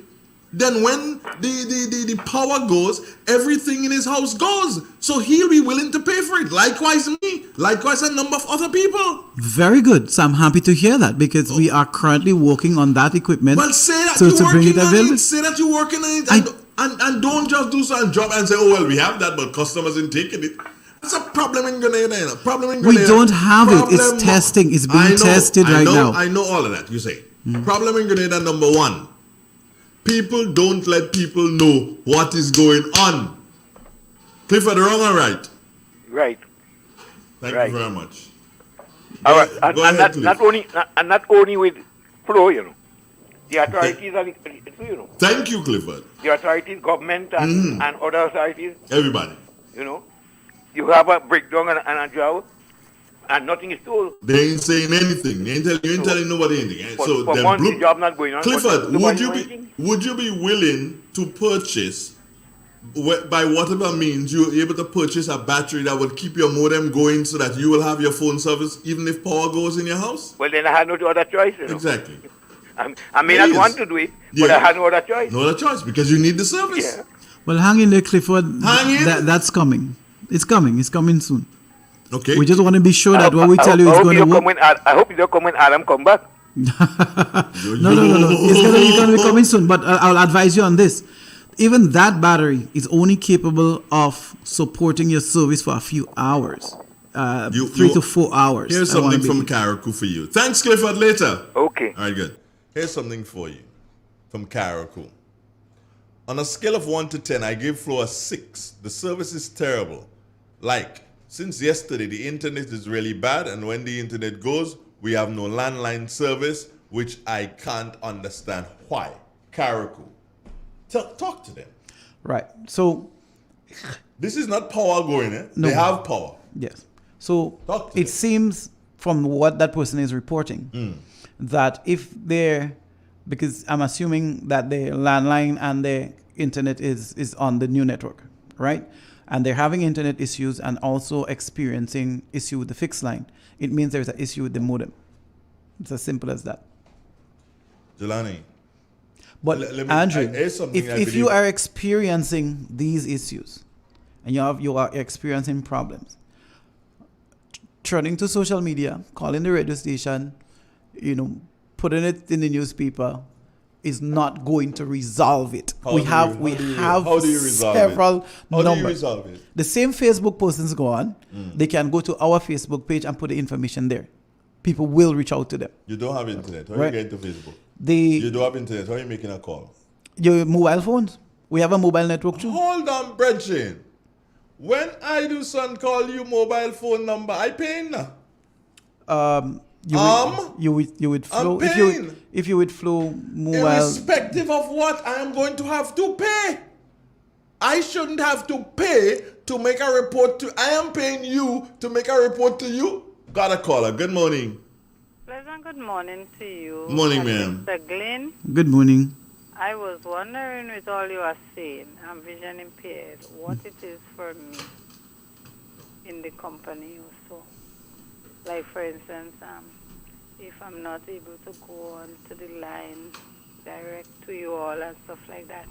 Speaker 2: then when the power goes, everything in his house goes. So he'll be willing to pay for it. Likewise me. Likewise a number of other people.
Speaker 21: Very good. So I'm happy to hear that, because we are currently working on that equipment.
Speaker 2: Well, say that
Speaker 21: to
Speaker 2: you're
Speaker 21: bring it
Speaker 2: working on
Speaker 21: available.
Speaker 2: it. Say that you're working on it. And don't just do some job and say, oh, well, we have that, but customers ain't taking it. That's a problem in Grenada.
Speaker 21: We don't have it. It's testing. It's being tested right now.
Speaker 2: I know all of that, you say. Problem in Grenada number one. People don't let people know what is going on. Clifford, wrong or right?
Speaker 4: Right.
Speaker 2: Thank you very much.
Speaker 4: All right.
Speaker 2: Go ahead,
Speaker 4: not only with Flow, you know. The authorities are, you know.
Speaker 2: Thank you, Clifford.
Speaker 4: The authorities, government, and other authorities.
Speaker 2: Everybody.
Speaker 4: You know. You have a breakdown and a job, and nothing is told.
Speaker 2: They ain't saying anything. You ain't telling nobody anything. So
Speaker 4: for months, the job not going on.
Speaker 2: Clifford, would you be willing to purchase, by whatever means, you're able to purchase a battery that would keep your modem going so that you will have your phone service even if power goes in your house?
Speaker 4: Well, then I had no other choice. You know?
Speaker 2: Exactly.
Speaker 4: I may not want to do it, but I had no other choice.
Speaker 2: No other choice, because you need the service.
Speaker 4: Yeah.
Speaker 21: Well, hang in there, Clifford.
Speaker 2: Hang in.
Speaker 21: That's coming. It's coming. It's coming soon.
Speaker 2: Okay.
Speaker 21: We just want to be sure that what we tell you is going to work.
Speaker 4: I hope you don't come when Adam come back.
Speaker 21: No. It's going to be coming soon. But I'll advise you on this. Even that battery is only capable of supporting your service for a few hours. 3 to 4 hours.
Speaker 2: Here's something from Karaku for you. Thanks, Clifford. Later.
Speaker 4: Okay.
Speaker 2: All right, good. Here's something for you from Karaku. On a scale of 1 to 10, I give Flo a 6. The service is terrible. Like, since yesterday, the internet is really bad, and when the internet goes, we have no landline service, which I can't understand why. Karaku. Talk to them.
Speaker 21: Right. So
Speaker 2: this is not power going, eh?
Speaker 21: No.
Speaker 2: They have power.
Speaker 21: Yes. So it seems from what that person is reporting that if they're, because I'm assuming that the landline and the internet is on the new network, right? And they're having internet issues and also experiencing issue with the fixed line. It means there's an issue with the modem. It's as simple as that.
Speaker 2: Jelani.
Speaker 21: But Andrew, if you are experiencing these issues and you are experiencing problems, turning to social media, calling the radio station, putting it in the newspaper is not going to resolve it.
Speaker 2: How do you resolve
Speaker 21: several numbers.
Speaker 2: How do you resolve it?
Speaker 21: The same Facebook persons go on, they can go to our Facebook page and put the information there. People will reach out to them.
Speaker 2: You don't have internet. How
Speaker 21: Right.
Speaker 2: you get to Facebook?
Speaker 21: You
Speaker 2: don't have internet. How are you making a call?
Speaker 21: Your mobile phones. We have a mobile network too.
Speaker 2: Hold on, Brethren. When I do son call you mobile phone number, I pay now.
Speaker 21: You would flow if you would flow mobile.
Speaker 2: Irrespective of what I am going to have to pay. I shouldn't have to pay to make a report to. I am paying you to make a report to you. Got a caller. Good morning.
Speaker 6: Pleasant good morning to you.
Speaker 2: Morning, ma'am.
Speaker 6: Mr. Glenn,
Speaker 21: Good morning.
Speaker 6: I was wondering with all you are saying, I'm vision impaired, what it is for me in the company also. Like for instance, if I'm not able to go on to the line direct to you all and stuff like that.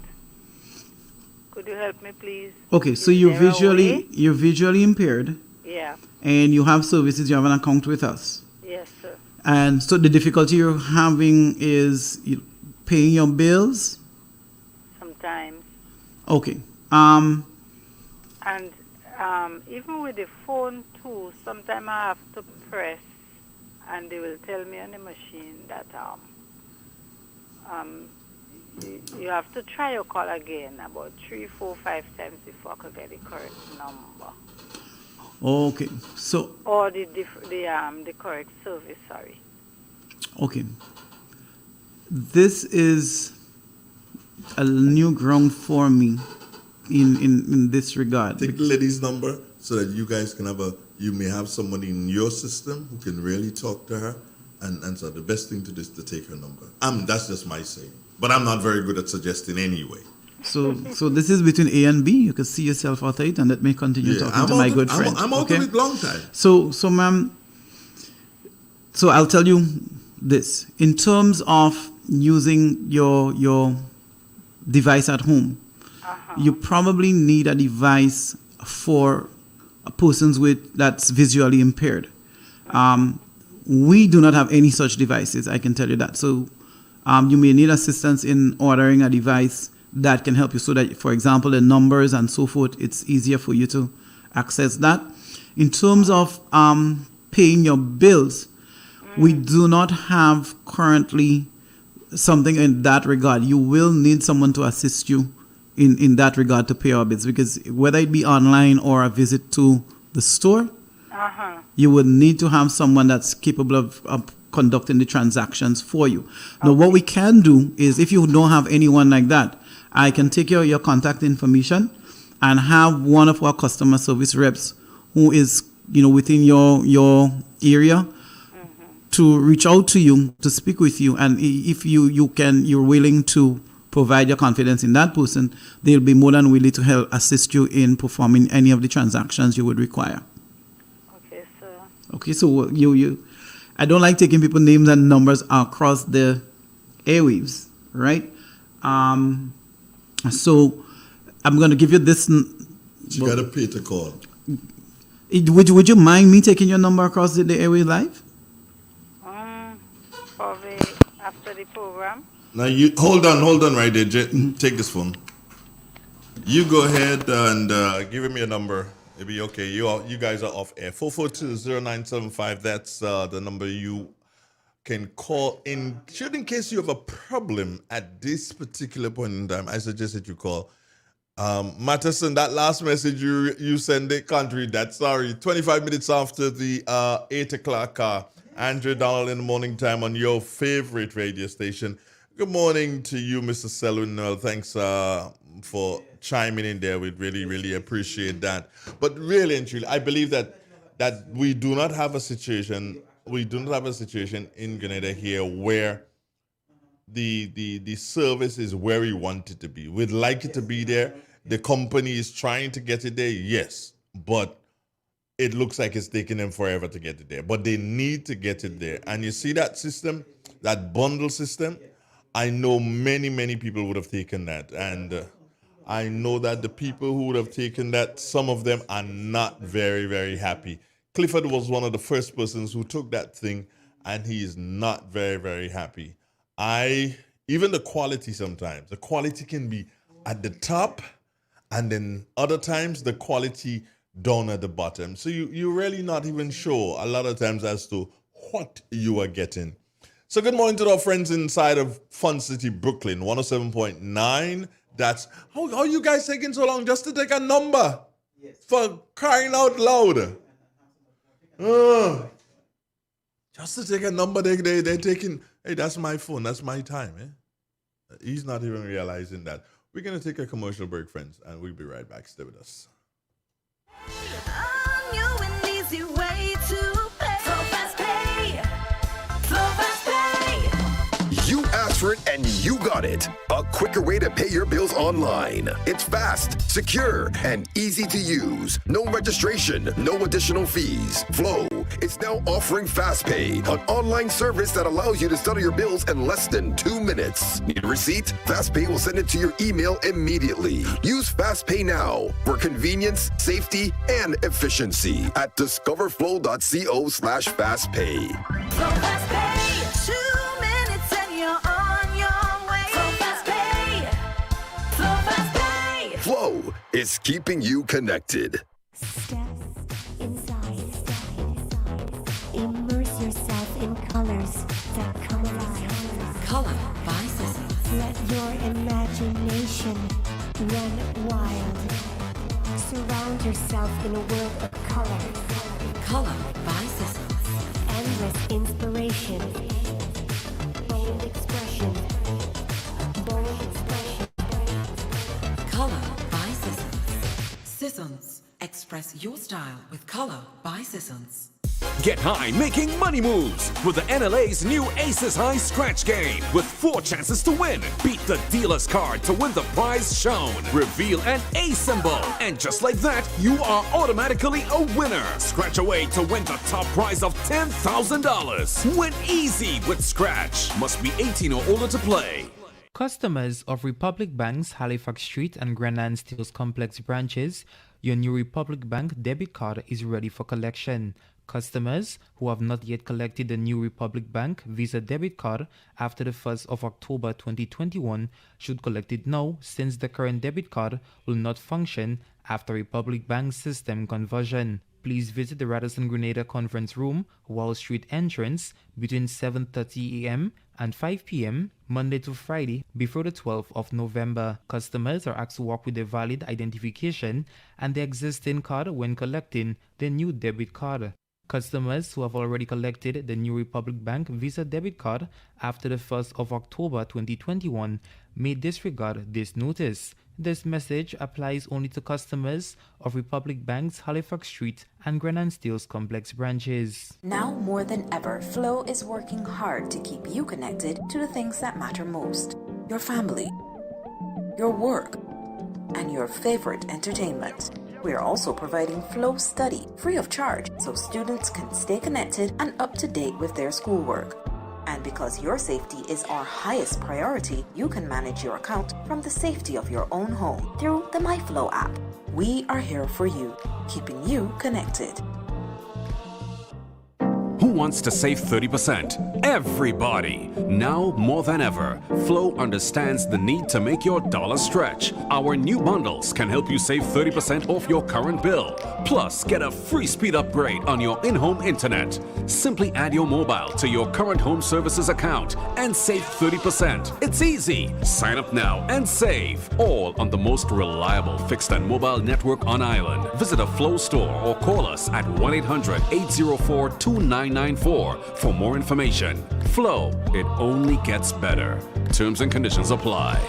Speaker 6: Could you help me please?
Speaker 21: Okay, so
Speaker 6: Is
Speaker 21: you're
Speaker 6: there a way?
Speaker 21: visually impaired.
Speaker 6: Yeah.
Speaker 21: And you have services, you have an account with us.
Speaker 6: Yes, sir.
Speaker 21: And so the difficulty you're having is paying your bills?
Speaker 6: Sometimes.
Speaker 21: Okay.
Speaker 6: And even with the phone too, sometimes I have to press and they will tell me on the machine that you have to try your call again about 3, 4, 5 times before I could get the correct number.
Speaker 21: Okay. So
Speaker 6: Or the correct service, sorry.
Speaker 21: okay. This is a new ground for me in this regard.
Speaker 2: Take the lady's number so that you guys can you may have someone in your system who can really talk to her. And so the best thing to do is to take her number. That's just my saying. But I'm not very good at suggesting anyway.
Speaker 21: So this is between A and B. You can see yourself out it, and let me continue talking to my good friend.
Speaker 2: I'm out of it long time.
Speaker 21: So ma'am, so I'll tell you this. In terms of using your device at home, you probably need a device for persons that's visually impaired. We do not have any such devices, I can tell you that. So you may need assistance in ordering a device that can help you so that, for example, the numbers and so forth, it's easier for you to access that. In terms of paying your bills, we do not have currently something in that regard. You will need someone to assist you in that regard to pay our bills, because whether it be online or a visit to the store, you would need to have someone that's capable of conducting the transactions for you. Now, what we can do is, if you don't have anyone like that, I can take your contact information and have one of our customer service reps who is within your area to reach out to you, to speak with you, and if you're willing to provide your confidence in that person, they'll be more than willing to help assist you in performing any of the transactions you would require.
Speaker 6: Okay, sir.
Speaker 21: Okay, so I don't like taking people's names and numbers across the airwaves, right? So I'm going to give you this.
Speaker 2: You got to pay to call.
Speaker 21: Would you mind me taking your number across the airwave live?
Speaker 6: Probably after the program.
Speaker 2: Now you hold on right there. Take this phone. You go ahead and give me a number. It'll be okay. You guys are off air. 442-0975. That's the number you can call in. Should in case you have a problem at this particular point in time, I suggest that you call. Matterson, that last message you send, they can't read that. Sorry. 25 minutes after the 8 o'clock. Andrew Donald in the morning time on your favorite radio station. Good morning to you, Mr. Selwyn. Well, thanks for chiming in there. We really, really appreciate that. But really and truly, I believe that we do not have a situation. We do not have a situation in Grenada here where the service is where we want it to be. We'd like it to be there. The company is trying to get it there, yes, but it looks like it's taking them forever to get it there. But they need to get it there. And you see that system, that bundle system, I know many, many people would have taken that. And I know that the people who would have taken that, some of them are not very, very happy. Clifford was one of the first persons who took that thing, and he is not very, very happy. Even the quality sometimes, the quality can be at the top, and then other times the quality down at the bottom. So you're really not even sure a lot of times as to what you are getting. So good morning to our friends inside of Fun City, Brooklyn, 107.9. That's, how are you guys taking so long just to take a number? Yes. For crying out loud. Just to take a number, they're taking, hey, that's my phone, that's my time. He's not even realizing that. We're going to take a commercial break, friends, and we'll be right back. Stay with us.
Speaker 5: You asked for it and you got it. A quicker way to pay your bills online. It's fast, secure, and easy to use. No registration, no additional fees. Flow is now offering FastPay, an online service that allows you to settle your bills in less than 2 minutes. Need a receipt? FastPay will send it to your email immediately. Use FastPay now for convenience, safety, and efficiency at discoverflow.co/fastpay.
Speaker 11: Flow FastPay. 2 minutes and you're on your way. Flow FastPay. Flow FastPay.
Speaker 5: Flow is keeping you connected.
Speaker 22: Immerse yourself in colors that come alive. Color by Sessions. Let your imagination run wild. Surround yourself in a world of color. Color by Sessions. Endless inspiration. Bold expression. Bold expression. Color by Sessions.
Speaker 23: Sessions. Express your style with Color by Sessions.
Speaker 7: Get high making money moves with the NLA's new Aces High Scratch game with 4 chances to win. Beat the dealer's card to win the prize shown. Reveal an A symbol. And just like that, you are automatically a winner. Scratch away to win the top prize of $10,000. Win easy with Scratch. Must be 18 or older to play.
Speaker 24: Customers of Republic Bank's Halifax Street and Grand Steels Complex branches, your new Republic Bank debit card is ready for collection. Customers who have not yet collected the new Republic Bank Visa debit card after the 1st of October 2021 should collect it now, since the current debit card will not function after Republic Bank's system conversion. Please visit the Radisson Grenada Conference Room, Wall Street entrance between 7:30 a.m. and 5 p.m. Monday to Friday before the 12th of November. Customers are asked to walk with a valid identification and the existing card when collecting the new debit card. Customers who have already collected the new Republic Bank Visa debit card after the 1st of October 2021 may disregard this notice. This message applies only to customers of Republic Bank's Halifax Street and Grand Steels Complex branches.
Speaker 25: Now more than ever, Flow is working hard to keep you connected to the things that matter most. Your family, your work, and your favorite entertainment. We are also providing Flow Study free of charge so students can stay connected and up to date with their schoolwork. And because your safety is our highest priority, you can manage your account from the safety of your own home through the MyFlow app. We are here for you, keeping you connected.
Speaker 5: Who
Speaker 8: wants to save 30%? Everybody. Now more than ever, Flow understands the need to make your dollar stretch. Our new bundles can help you save 30% off your current bill. Plus, get a free speed upgrade on your in-home internet. Simply add your mobile to your current home services account and save 30%. It's easy. Sign up now and save. All on the most reliable fixed and mobile network on island. Visit a Flow store or call us at 1-800-804-2994 for more information. Flow, it only gets better. Terms and conditions apply.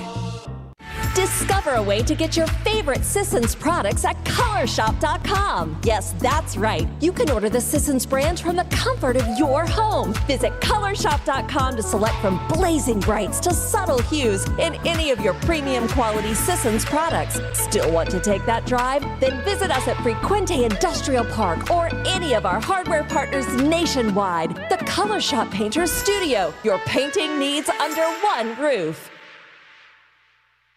Speaker 9: Discover a way to get your favorite Sissons products at colorshop.com. Yes, that's right. You can order the Sissons brand from the comfort of your home. Visit colorshop.com to select from blazing brights to subtle hues in any of your premium quality Sissons products. Still want to take that drive? Then visit us at Frequente Industrial Park or any of our hardware partners nationwide. The Color Shop Painters Studio. Your painting needs under one roof.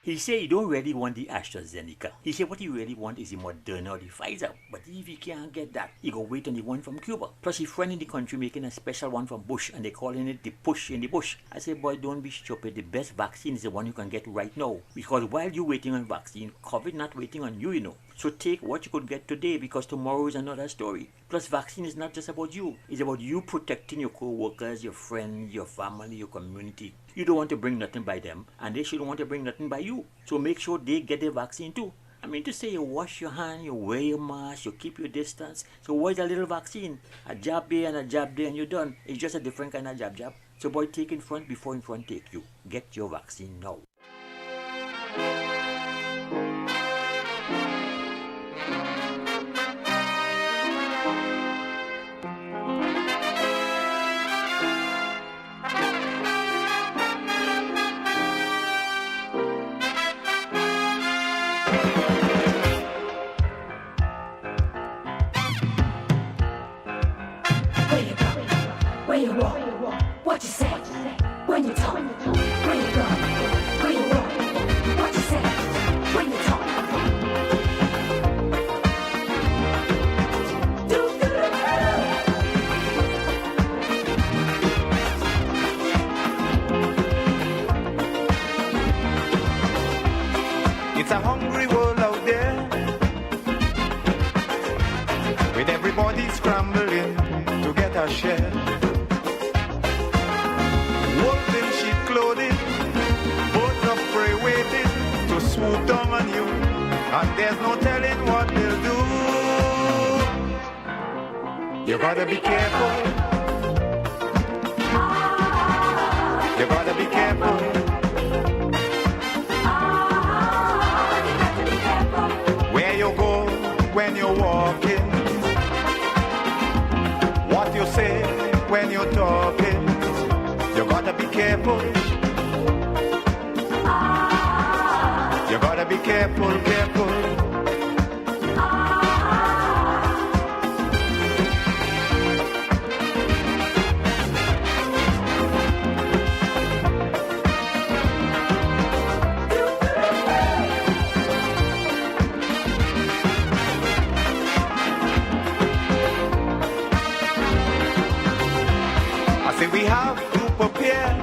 Speaker 10: He said he don't really want the AstraZeneca. He said what he really want is the Moderna or the Pfizer. But if he can't get that, he go wait on the one from Cuba. Plus his friend in the country making a special one from Bush and they calling it the push in the bush. I said, boy, don't be stupid. The best vaccine is the one you can get right now. Because while you're waiting on vaccine, COVID not waiting on you, you know. So take what you could get today because tomorrow is another story. Plus vaccine is not just about you. It's about you protecting your co-workers, your friends, your family, your community. You don't want to bring nothing by them and they shouldn't want to bring nothing by you. So make sure they get the vaccine too. I mean to say you wash your hand, you wear your mask, you keep your distance. So what's a little vaccine? A jab here and a jab there and you're done. It's just a different kind of jab. So boy, take in front before in front take you. Get your vaccine now.
Speaker 11: Where you walk, what you say, when you talk, where you go, where you walk, what you say, when you talk.
Speaker 1: It's a hungry world out there, with everybody scrambling to get a share. Wolves in sheep clothing, birds of prey waiting to swoop down on you, and there's no telling what they'll do. You gotta be careful. You gotta be careful. Where you go when you're walking, what you say when you're talking. You gotta be careful. You gotta be careful, careful. I say we have to prepare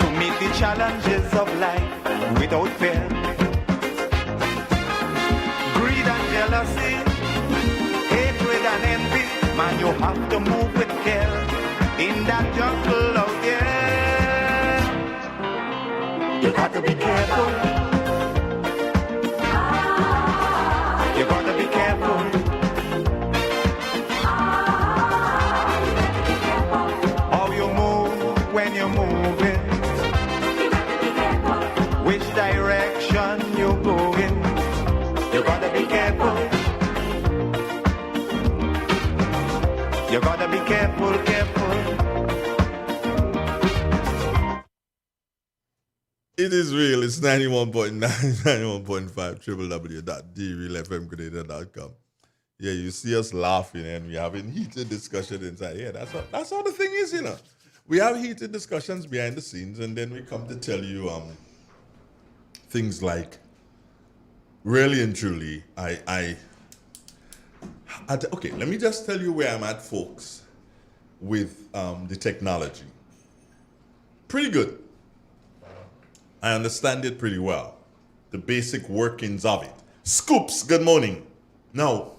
Speaker 1: to meet the challenges of life without fear. Greed and jealousy, hatred and envy, man, you have to move with care in that jungle out there. You got to be careful. You got to be careful. When you're moving, which direction you're going, you gotta be careful. You gotta be careful, careful.
Speaker 2: It is real. It's 91.9, 91.5, www.drealfmgrenada.com. Yeah, you see us laughing and we having heated discussion inside. Yeah, that's how the thing is, you know. We have heated discussions behind the scenes, and then we come to tell you things like, really and truly, Okay, let me just tell you where I'm at, folks, with the technology. Pretty good. I understand it pretty well. The basic workings of it. Scoops, good morning. Now,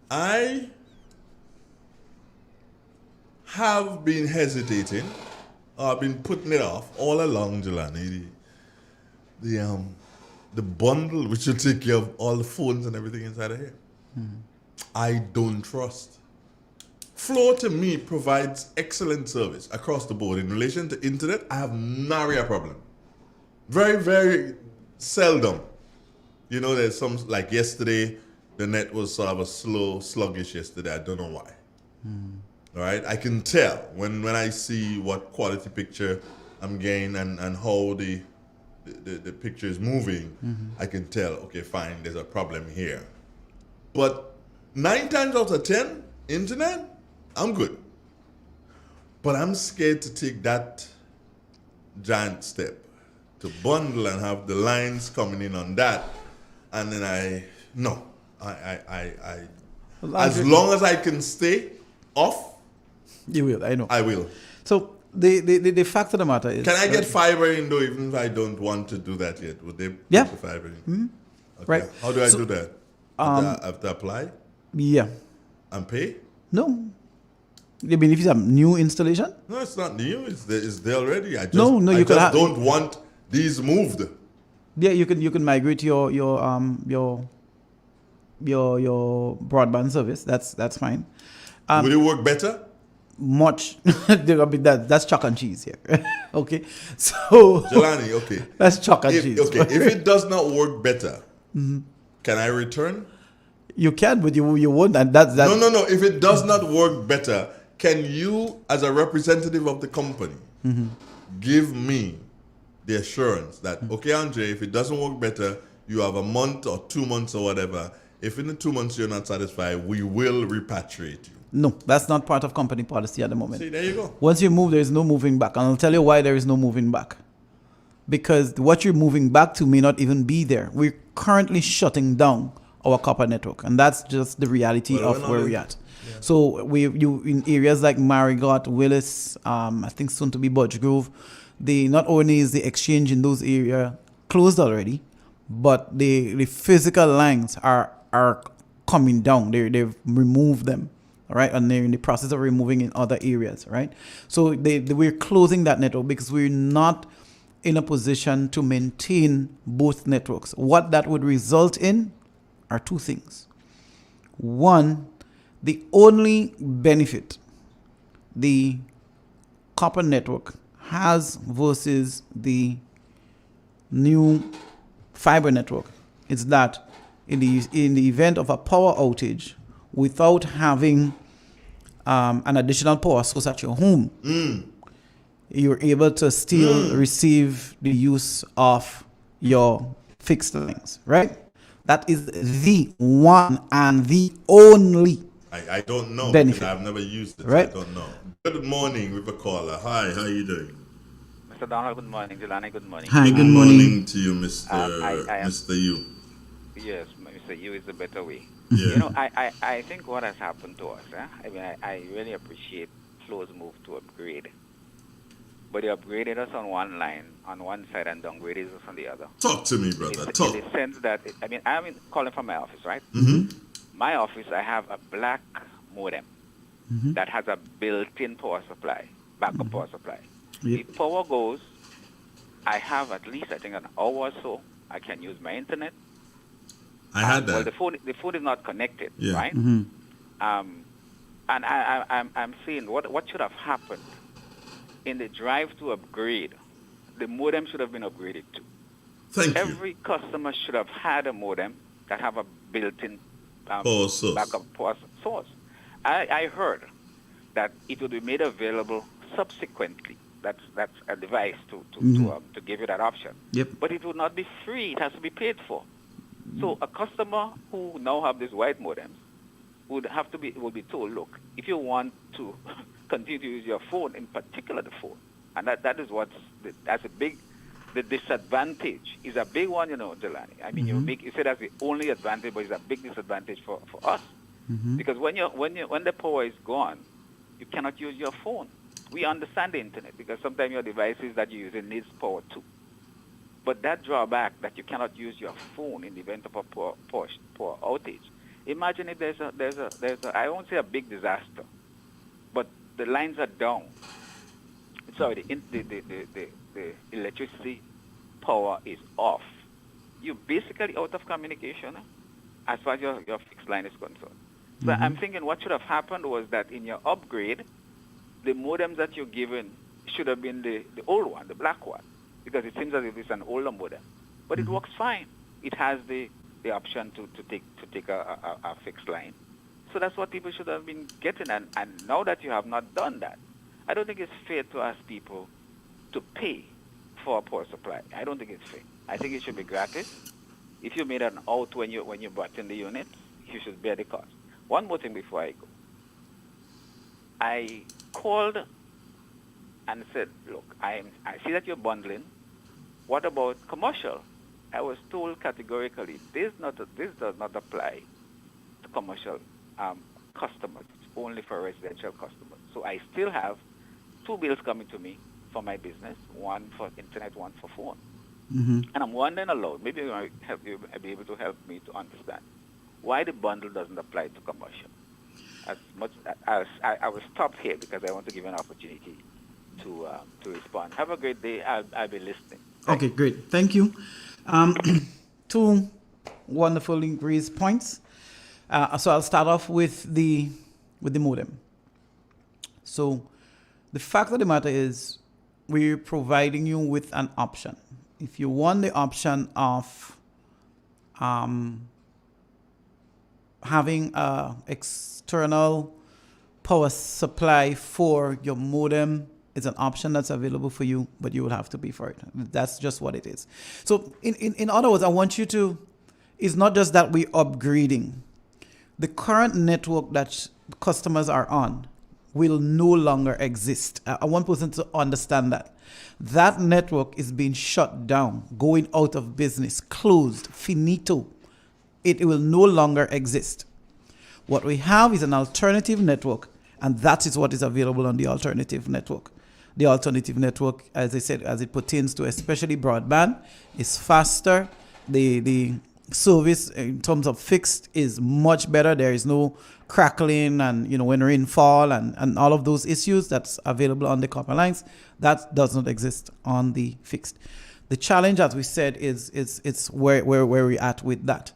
Speaker 2: I have been hesitating. I've been putting it off all along, Jelani. The bundle which will take care of all the phones and everything inside of here. I don't trust. Flow to me provides excellent service across the board. In relation to internet, I have nary a problem. Very, very seldom. You know, there's some, like yesterday, the net was sort of a sluggish yesterday. I don't know why. All right, I can tell when I see what quality picture I'm getting and how the picture is moving. I can tell, okay, fine, there's a problem here. But 9 times out of 10, internet, I'm good. But I'm scared to take that giant step to bundle and have the lines coming in on that. And then I as long as I can stay off,
Speaker 21: you will, I know.
Speaker 2: I will.
Speaker 21: So the fact of the matter is,
Speaker 2: can I get fiber in though, even if I don't want to do that yet? Would they put the fiber in? Okay.
Speaker 21: Right.
Speaker 2: How do I do that? Have to apply?
Speaker 21: Yeah.
Speaker 2: And pay?
Speaker 21: No. I mean, if it's a new installation?
Speaker 2: No, it's not new. It's there already. I just,
Speaker 21: you
Speaker 2: don't want these moved.
Speaker 21: Yeah, you can migrate your broadband service. That's fine.
Speaker 2: Would it work better?
Speaker 21: Much. That's chalk and cheese here. Okay, so
Speaker 2: Jelani, okay,
Speaker 21: that's chalk and cheese.
Speaker 2: Okay, if it does not work better, can I return?
Speaker 21: You can, but you won't, and that's that.
Speaker 2: No. If it does not work better, can you, as a representative of the company, give me the assurance that, okay, Andre, if it doesn't work better, you have a month or 2 months or whatever. If in the 2 months you're not satisfied, we will repatriate you.
Speaker 21: No, that's not part of company policy at the moment.
Speaker 2: See, there you go.
Speaker 21: Once you move, there is no moving back. And I'll tell you why there is no moving back. Because what you're moving back to may not even be there. We're currently shutting down our copper network. And that's just the reality of where we're at. Yeah. So you in areas like Marigot, Willis, I think soon to be Budge Grove, not only is the exchange in those areas closed already, but the physical lines are coming down. They've removed them. All right, and they're in the process of removing in other areas, right? So we're closing that network because we're not in a position to maintain both networks. What that would result in are two things. One, the only benefit the copper network has versus the new fiber network is that in the event of a power outage, without having an additional power source at your home, you're able to still receive the use of your fixed lines, right? That is the one and the only
Speaker 2: I don't know
Speaker 21: benefit.
Speaker 2: Because I've never used it.
Speaker 21: Right?
Speaker 2: I don't know. Good morning, with a caller. Hi, how are you doing?
Speaker 12: Mr. Donald, good morning. Jelani, good morning.
Speaker 21: Hi,
Speaker 2: good morning to you, Mr. Yu.
Speaker 12: Yes, Mr. Yu is the better way.
Speaker 2: Yeah.
Speaker 12: You know, I think what has happened to us, I mean, I really appreciate Flow's move to upgrade. But they upgraded us on one line, on one side, and downgraded us on the other.
Speaker 2: Talk to me, brother. Talk.
Speaker 12: In the sense that, I mean, I'm calling from my office, right? My office, I have a black modem that has a built-in power supply, backup power supply.
Speaker 21: Yep.
Speaker 12: If power goes, I have at least, I think, an hour or so. I can use my internet.
Speaker 2: I had that.
Speaker 12: Well, the phone is not connected,
Speaker 2: Yeah.
Speaker 12: right? And I'm saying what should have happened in the drive to upgrade. The modem should have been upgraded too.
Speaker 2: Thank you.
Speaker 12: Every customer should have had a modem that have a built-in
Speaker 2: Power source.
Speaker 12: backup power source. I heard that it would be made available subsequently. That's a device to give you that option.
Speaker 21: Yep.
Speaker 12: But it would not be free. It has to be paid for. So a customer who now have these white modems would be told, look, if you want to continue to use your phone, in particular the phone, and that's a big the disadvantage is a big one, Jelani. I mean, you say that's the only advantage, but it's a big disadvantage for us. Because when the power is gone, you cannot use your phone. We understand the internet because sometimes your devices that you're using needs power too. But that drawback that you cannot use your phone in the event of a poor outage. Imagine if there's a I won't say a big disaster, but the lines are down. Sorry, the electricity power is off. You're basically out of communication as far as your fixed line is concerned. So I'm thinking what should have happened was that in your upgrade, the modems that you're given should have been the old one, the black one, because it seems as if it's an older modem. But it works fine. It has the option to take a fixed line. So that's what people should have been getting. And now that you have not done that, I don't think it's fair to ask people to pay for a power supply. I don't think it's fair. I think it should be gratis. If you made an out when you brought in the unit, you should bear the cost. One more thing before I go. I called and said, look, I see that you're bundling. What about commercial? I was told categorically this does not apply to commercial customers. It's only for residential customers. So I still have 2 bills coming to me for my business, one for internet, one for phone. And I'm wondering aloud, maybe you might be able to help me to understand why the bundle doesn't apply to commercial. As much as I will stop here because I want to give an opportunity to respond. Have a great day. I'll be listening.
Speaker 21: Okay, great. Thank you. 2 wonderfully raised points. So I'll start off with the modem. So the fact of the matter is we're providing you with an option. If you want the option of having an external power supply for your modem, it's an option that's available for you, but you will have to pay for it. That's just what it is. So in other words, I want you to, it's not just that we're upgrading. The current network that customers are on will no longer exist. I want person to understand that. That network is being shut down, going out of business, closed, finito. It will no longer exist. What we have is an alternative network, and that is what is available on the alternative network. The alternative network, as I said, as it pertains to especially broadband, is faster. The service in terms of fixed is much better. There is no crackling and when rainfall and all of those issues that's available on the copper lines. That does not exist on the fixed. The challenge, as we said, is where we're at with that.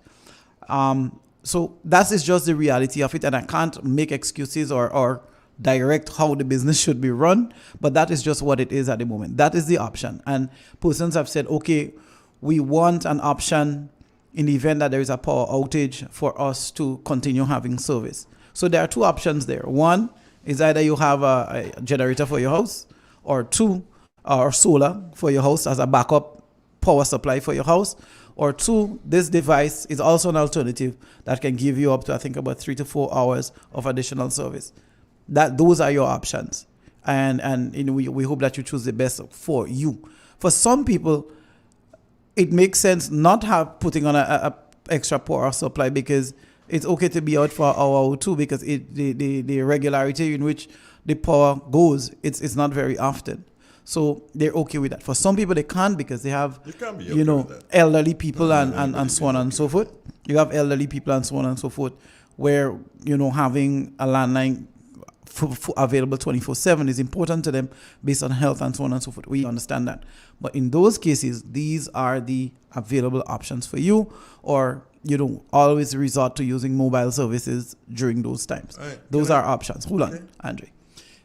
Speaker 21: So that is just the reality of it, and I can't make excuses or direct how the business should be run, but that is just what it is at the moment. That is the option. And persons have said, okay, we want an option in the event that there is a power outage for us to continue having service. So there are 2 options there. One is either you have a generator for your house, or 2, or solar for your house as a backup power supply for your house, or 2, this device is also an alternative that can give you up to, I think, about 3 to 4 hours of additional service. Those are your options, and we hope that you choose the best for you. For some people, it makes sense not putting on a extra power supply because it's okay to be out for an hour or 2 because the regularity in which the power goes, it's not very often. So they're okay with that. For some people, they can't because they have, elderly people and so on and so forth. You have elderly people and so on and so forth where, having a landline available 24/7 is important to them based on health and so on and so forth. We understand that. But in those cases, these are the available options for you, or always resort to using mobile services during those times. Right. Those are options. Hold on, Andre.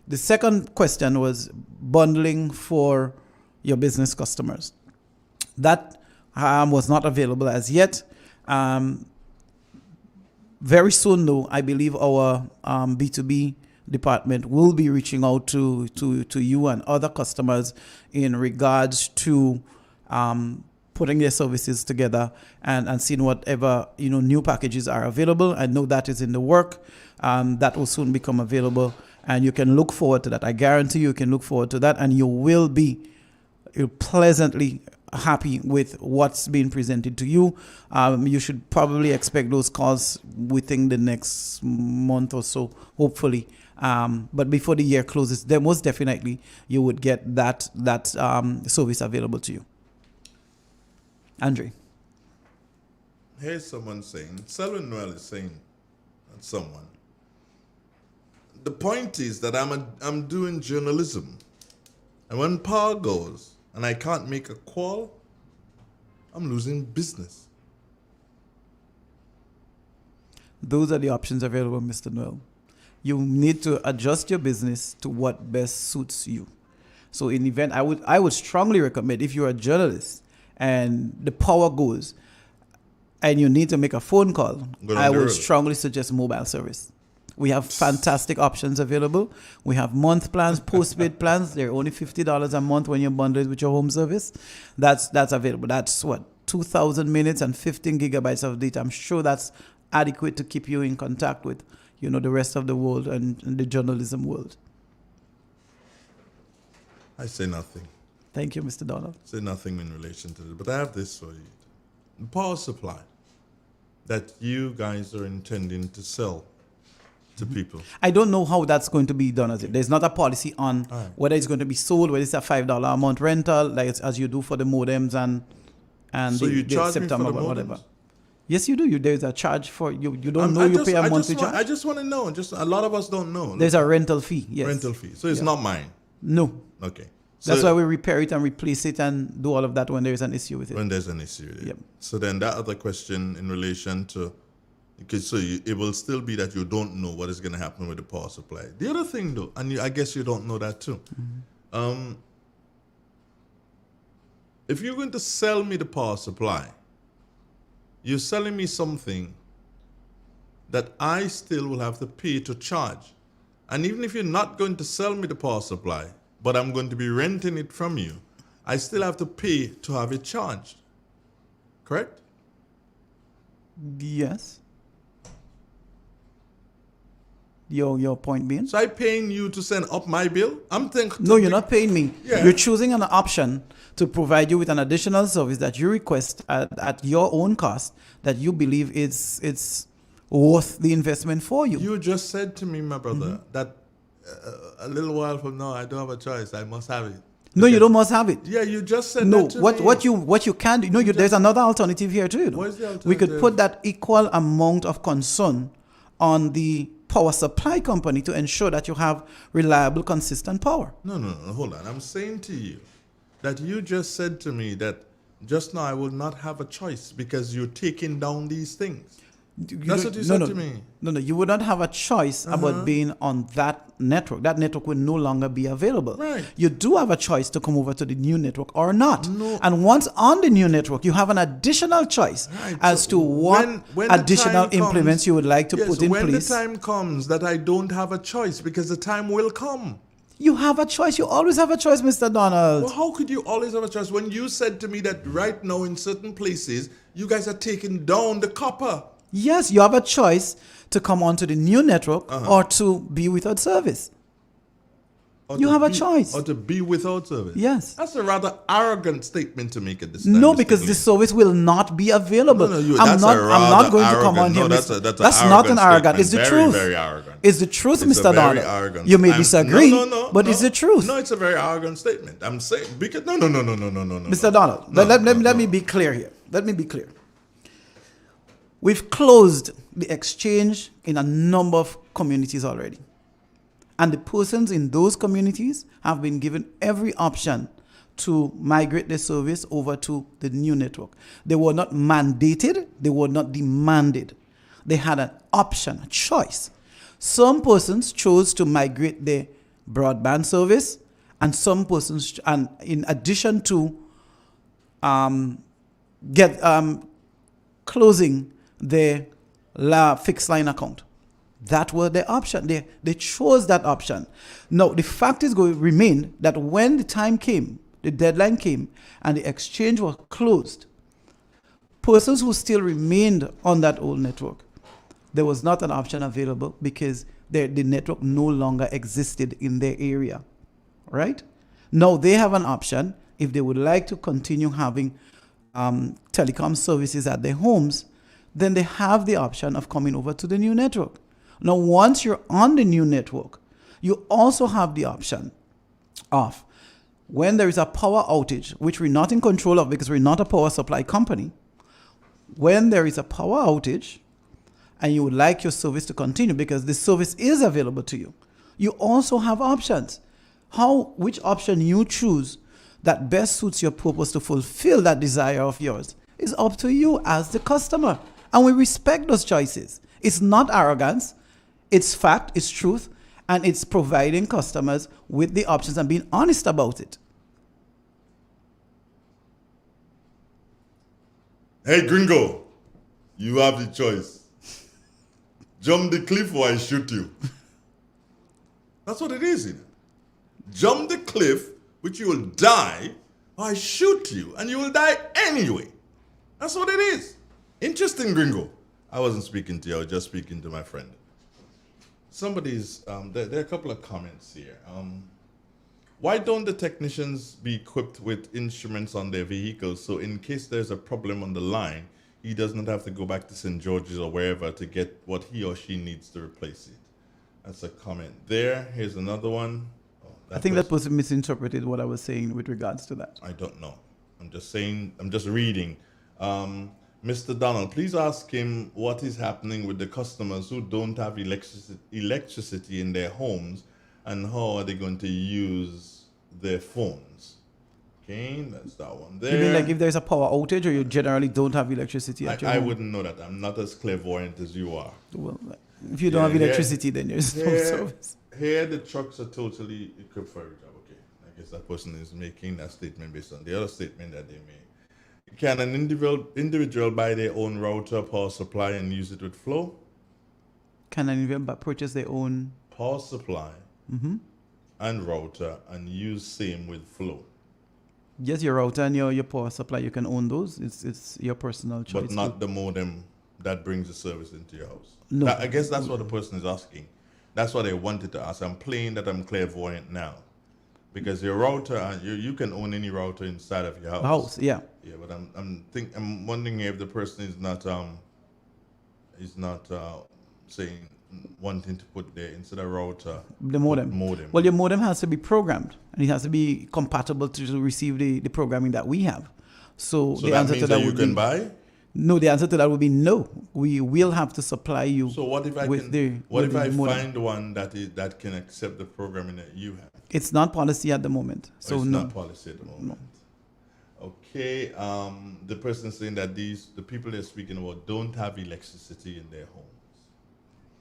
Speaker 21: The second question was bundling for your business customers. That was not available as yet. Very soon, though, I believe our B2B department will be reaching out to you and other customers in regards to putting their services together and seeing whatever new packages are available. I know that is in the work. That will soon become available, and you can look forward to that. I guarantee you can look forward to that, and you will be pleasantly happy with what's being presented to you. You should probably expect those calls within the next month or so, hopefully. But before the year closes, then most definitely you would get that service available to you. Andre.
Speaker 2: Here's someone saying, Selwyn Noel is saying, and someone, the point is that I'm doing journalism. And when power goes and I can't make a call, I'm losing business.
Speaker 21: Those are the options available, Mr. Noel. You need to adjust your business to what best suits you. So in event, I would strongly recommend, if you're a journalist and the power goes and you need to make a phone call, I would strongly suggest mobile service. We have fantastic options available. We have month plans, postpaid plans. They're only $50 a month when you bundle it with your home service. That's available. That's what, 2,000 minutes and 15 gigabytes of data. I'm sure that's adequate to keep you in contact with, the rest of the world and the journalism world.
Speaker 2: I say nothing.
Speaker 21: Thank you, Mr. Donald.
Speaker 2: I say nothing in relation to this, but I have this for you. The power supply that you guys are intending to sell to people.
Speaker 21: I don't know how that's going to be done. There's not a policy on whether it's going to be sold, whether it's a $5 a month rental, like as you do for the modems and
Speaker 2: so
Speaker 21: the,
Speaker 2: you charge me for the
Speaker 21: whatever.
Speaker 2: modems?
Speaker 21: Yes, you do. There's a charge for you. You don't know you pay a monthly charge.
Speaker 2: I just want to know. Just a lot of us don't know.
Speaker 21: There's a rental fee. Yes.
Speaker 2: Rental fee. So it's not mine.
Speaker 21: No.
Speaker 2: Okay.
Speaker 21: That's why we repair it and replace it and do all of that when there's an issue with it.
Speaker 2: When there's an issue with it.
Speaker 21: Yep.
Speaker 2: So then that other question in relation to, it will still be that you don't know what is going to happen with the power supply. The other thing though, and I guess you don't know that too. Mm-hmm. If you're going to sell me the power supply, you're selling me something that I still will have to pay to charge. And even if you're not going to sell me the power supply, but I'm going to be renting it from you, I still have to pay to have it charged. Correct?
Speaker 21: Yes. Your point being?
Speaker 2: So I'm paying you to send up my bill?
Speaker 21: No, you're not paying me.
Speaker 2: Yeah.
Speaker 21: You're choosing an option to provide you with an additional service that you request at your own cost that you believe it's worth the investment for you.
Speaker 2: You just said to me, my brother, that a little while from now, I don't have a choice. I must have it.
Speaker 21: No, you don't must have it.
Speaker 2: Yeah, you just said
Speaker 21: no.
Speaker 2: that to me.
Speaker 21: What you can do? No, there's another alternative here too.
Speaker 2: What is the alternative?
Speaker 21: We could put that equal amount of concern on the power supply company to ensure that you have reliable, consistent power.
Speaker 2: No, hold on. I'm saying to you that you just said to me that just now I will not have a choice because you're taking down these things. That's what you said to me.
Speaker 21: No, you would not have a choice about being on that network. That network will no longer be available.
Speaker 2: Right.
Speaker 21: You do have a choice to come over to the new network or not.
Speaker 2: No.
Speaker 21: And once on the new network, you have an additional choice as to what
Speaker 2: when
Speaker 21: additional implements you would like to put in
Speaker 2: when
Speaker 21: place.
Speaker 2: The time comes that I don't have a choice, because the time will come.
Speaker 21: You have a choice. You always have a choice, Mr. Donald.
Speaker 2: Well, how could you always have a choice when you said to me that right now in certain places, you guys are taking down the copper?
Speaker 21: Yes, you have a choice to come onto the new network or to be without service. You have a choice.
Speaker 2: Or to be without service.
Speaker 21: Yes.
Speaker 2: That's a rather arrogant statement to make at this time.
Speaker 21: No, because the service will not be available.
Speaker 2: No,
Speaker 21: I'm not going to come on here. That's not an arrogant. It's the truth.
Speaker 2: Very arrogant.
Speaker 21: It's the truth,
Speaker 2: It's
Speaker 21: Mr. Donald.
Speaker 2: Arrogant.
Speaker 21: You may disagree, but it's the truth.
Speaker 2: No, it's a very arrogant statement. I'm saying because no.
Speaker 21: Mr. Donald, let me be clear here. Let me be clear. We've closed the exchange in a number of communities already. And the persons in those communities have been given every option to migrate their service over to the new network. They were not mandated, they were not demanded. They had an option, a choice. Some persons chose to migrate their broadband service, and some persons, and in addition to closing their fixed line account. That was their option. They chose that option. Now, the fact is going to remain that when the time came, the deadline came, and the exchange was closed, persons who still remained on that old network, there was not an option available because the network no longer existed in their area. Right? Now they have an option if they would like to continue having telecom services at their homes, then they have the option of coming over to the new network. Now, once you're on the new network, you also have the option of when there is a power outage, which we're not in control of because we're not a power supply company. When there is a power outage and you would like your service to continue because the service is available to you, you also have options. Which option you choose that best suits your purpose to fulfill that desire of yours is up to you as the customer. And we respect those choices. It's not arrogance, it's fact, it's truth, and it's providing customers with the options and being honest about it.
Speaker 2: Hey, gringo, you have the choice. Jump the cliff or I shoot you. That's what it is, isn't it? Jump the cliff, which you will die, or I shoot you, and you will die anyway. That's what it is. Interesting, gringo. I wasn't speaking to you, I was just speaking to my friend. Somebody's, there are a couple of comments here. Why don't the technicians be equipped with instruments on their vehicles so in case there's a problem on the line, he does not have to go back to St. George's or wherever to get what he or she needs to replace it? That's a comment there. Here's another one.
Speaker 21: I think that person misinterpreted what I was saying with regards to that.
Speaker 2: I don't know. I'm just saying, I'm just reading. Mr. Donald, please ask him what is happening with the customers who don't have electricity in their homes and how are they going to use their phones. Okay, that's that one there.
Speaker 21: You mean like if there's a power outage or you generally don't have electricity at your home?
Speaker 2: I wouldn't know that. I'm not as clairvoyant as you are.
Speaker 21: Well, if you don't have electricity, then there's no service.
Speaker 2: Here, the trucks are totally equipped for a job. Okay, I guess that person is making that statement based on the other statement that they made. Can an individual buy their own router, power supply, and use it with Flow?
Speaker 21: Can an individual purchase their own
Speaker 2: power supply and router and use same with Flow?
Speaker 21: Yes, your router and your power supply, you can own those. It's your personal choice.
Speaker 2: But not the modem that brings the service into your house.
Speaker 21: No.
Speaker 2: I guess that's what the person is asking. That's what I wanted to ask. I'm playing that I'm clairvoyant now. Because your router, you can own any router inside of your house.
Speaker 21: House, yeah.
Speaker 2: Yeah, but I'm wondering if the person is not saying wanting to put there instead of router
Speaker 21: the modem. Well, your modem has to be programmed and it has to be compatible to receive the programming that we have. So the
Speaker 2: that
Speaker 21: answer
Speaker 2: means
Speaker 21: to that
Speaker 2: you
Speaker 21: would
Speaker 2: can
Speaker 21: be
Speaker 2: buy?
Speaker 21: No, the answer to that would be no. We will have to supply you.
Speaker 2: So what if I find one that can accept the programming that you have?
Speaker 21: It's not policy at the moment. So
Speaker 2: it's
Speaker 21: no.
Speaker 2: not policy at the moment. No. Okay. The person saying that the people they're speaking about don't have electricity in their homes.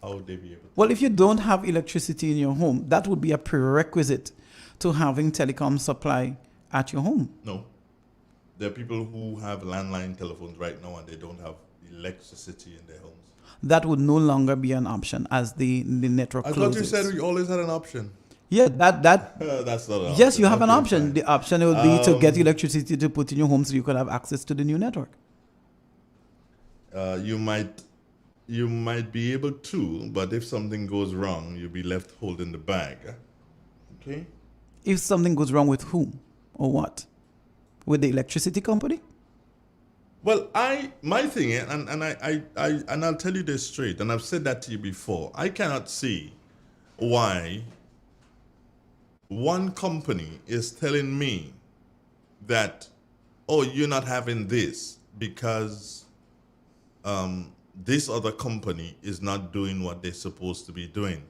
Speaker 2: How would they be able to?
Speaker 21: Well, if you don't have electricity in your home, that would be a prerequisite to having telecom supply at your home.
Speaker 2: No. There are people who have landline telephones right now and they don't have electricity in their homes.
Speaker 21: That would no longer be an option as the network closes.
Speaker 2: I thought you said we always had an option.
Speaker 21: Yeah, that's not an option. Yes, you have an option. Fine. The option will be to get electricity to put in your home so you could have access to the new network.
Speaker 2: You might be able to, but if something goes wrong, you'll be left holding the bag. Okay?
Speaker 21: If something goes wrong with whom or what? With the electricity company?
Speaker 2: Well, my thing, and I'll tell you this straight, and I've said that to you before. I cannot see why one company is telling me that, oh, you're not having this because this other company is not doing what they're supposed to be doing.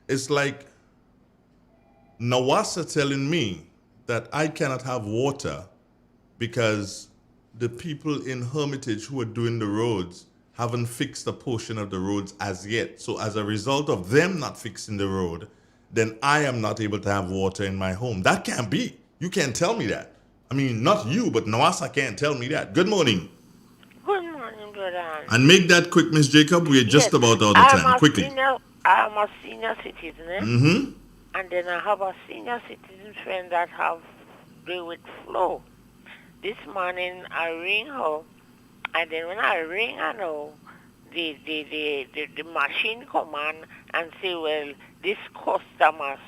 Speaker 2: It's like Nawasa telling me that I cannot have water because the people in Hermitage who are doing the roads haven't fixed a portion of the roads as yet. So as a result of them not fixing the road, then I am not able to have water in my home. That can't be. You can't tell me that. I mean, not you, but Nawasa can't tell me that. Good morning.
Speaker 3: Good morning, brother.
Speaker 2: And make that quick, Miss Jacob. We're just about out of time. Quickly.
Speaker 3: I'm a senior citizen.
Speaker 2: Mm-hmm.
Speaker 3: And then I have a senior citizen friend that have do with Flow. This morning I ring her, and then when I ring her now, the machine come on and say, well, this customer's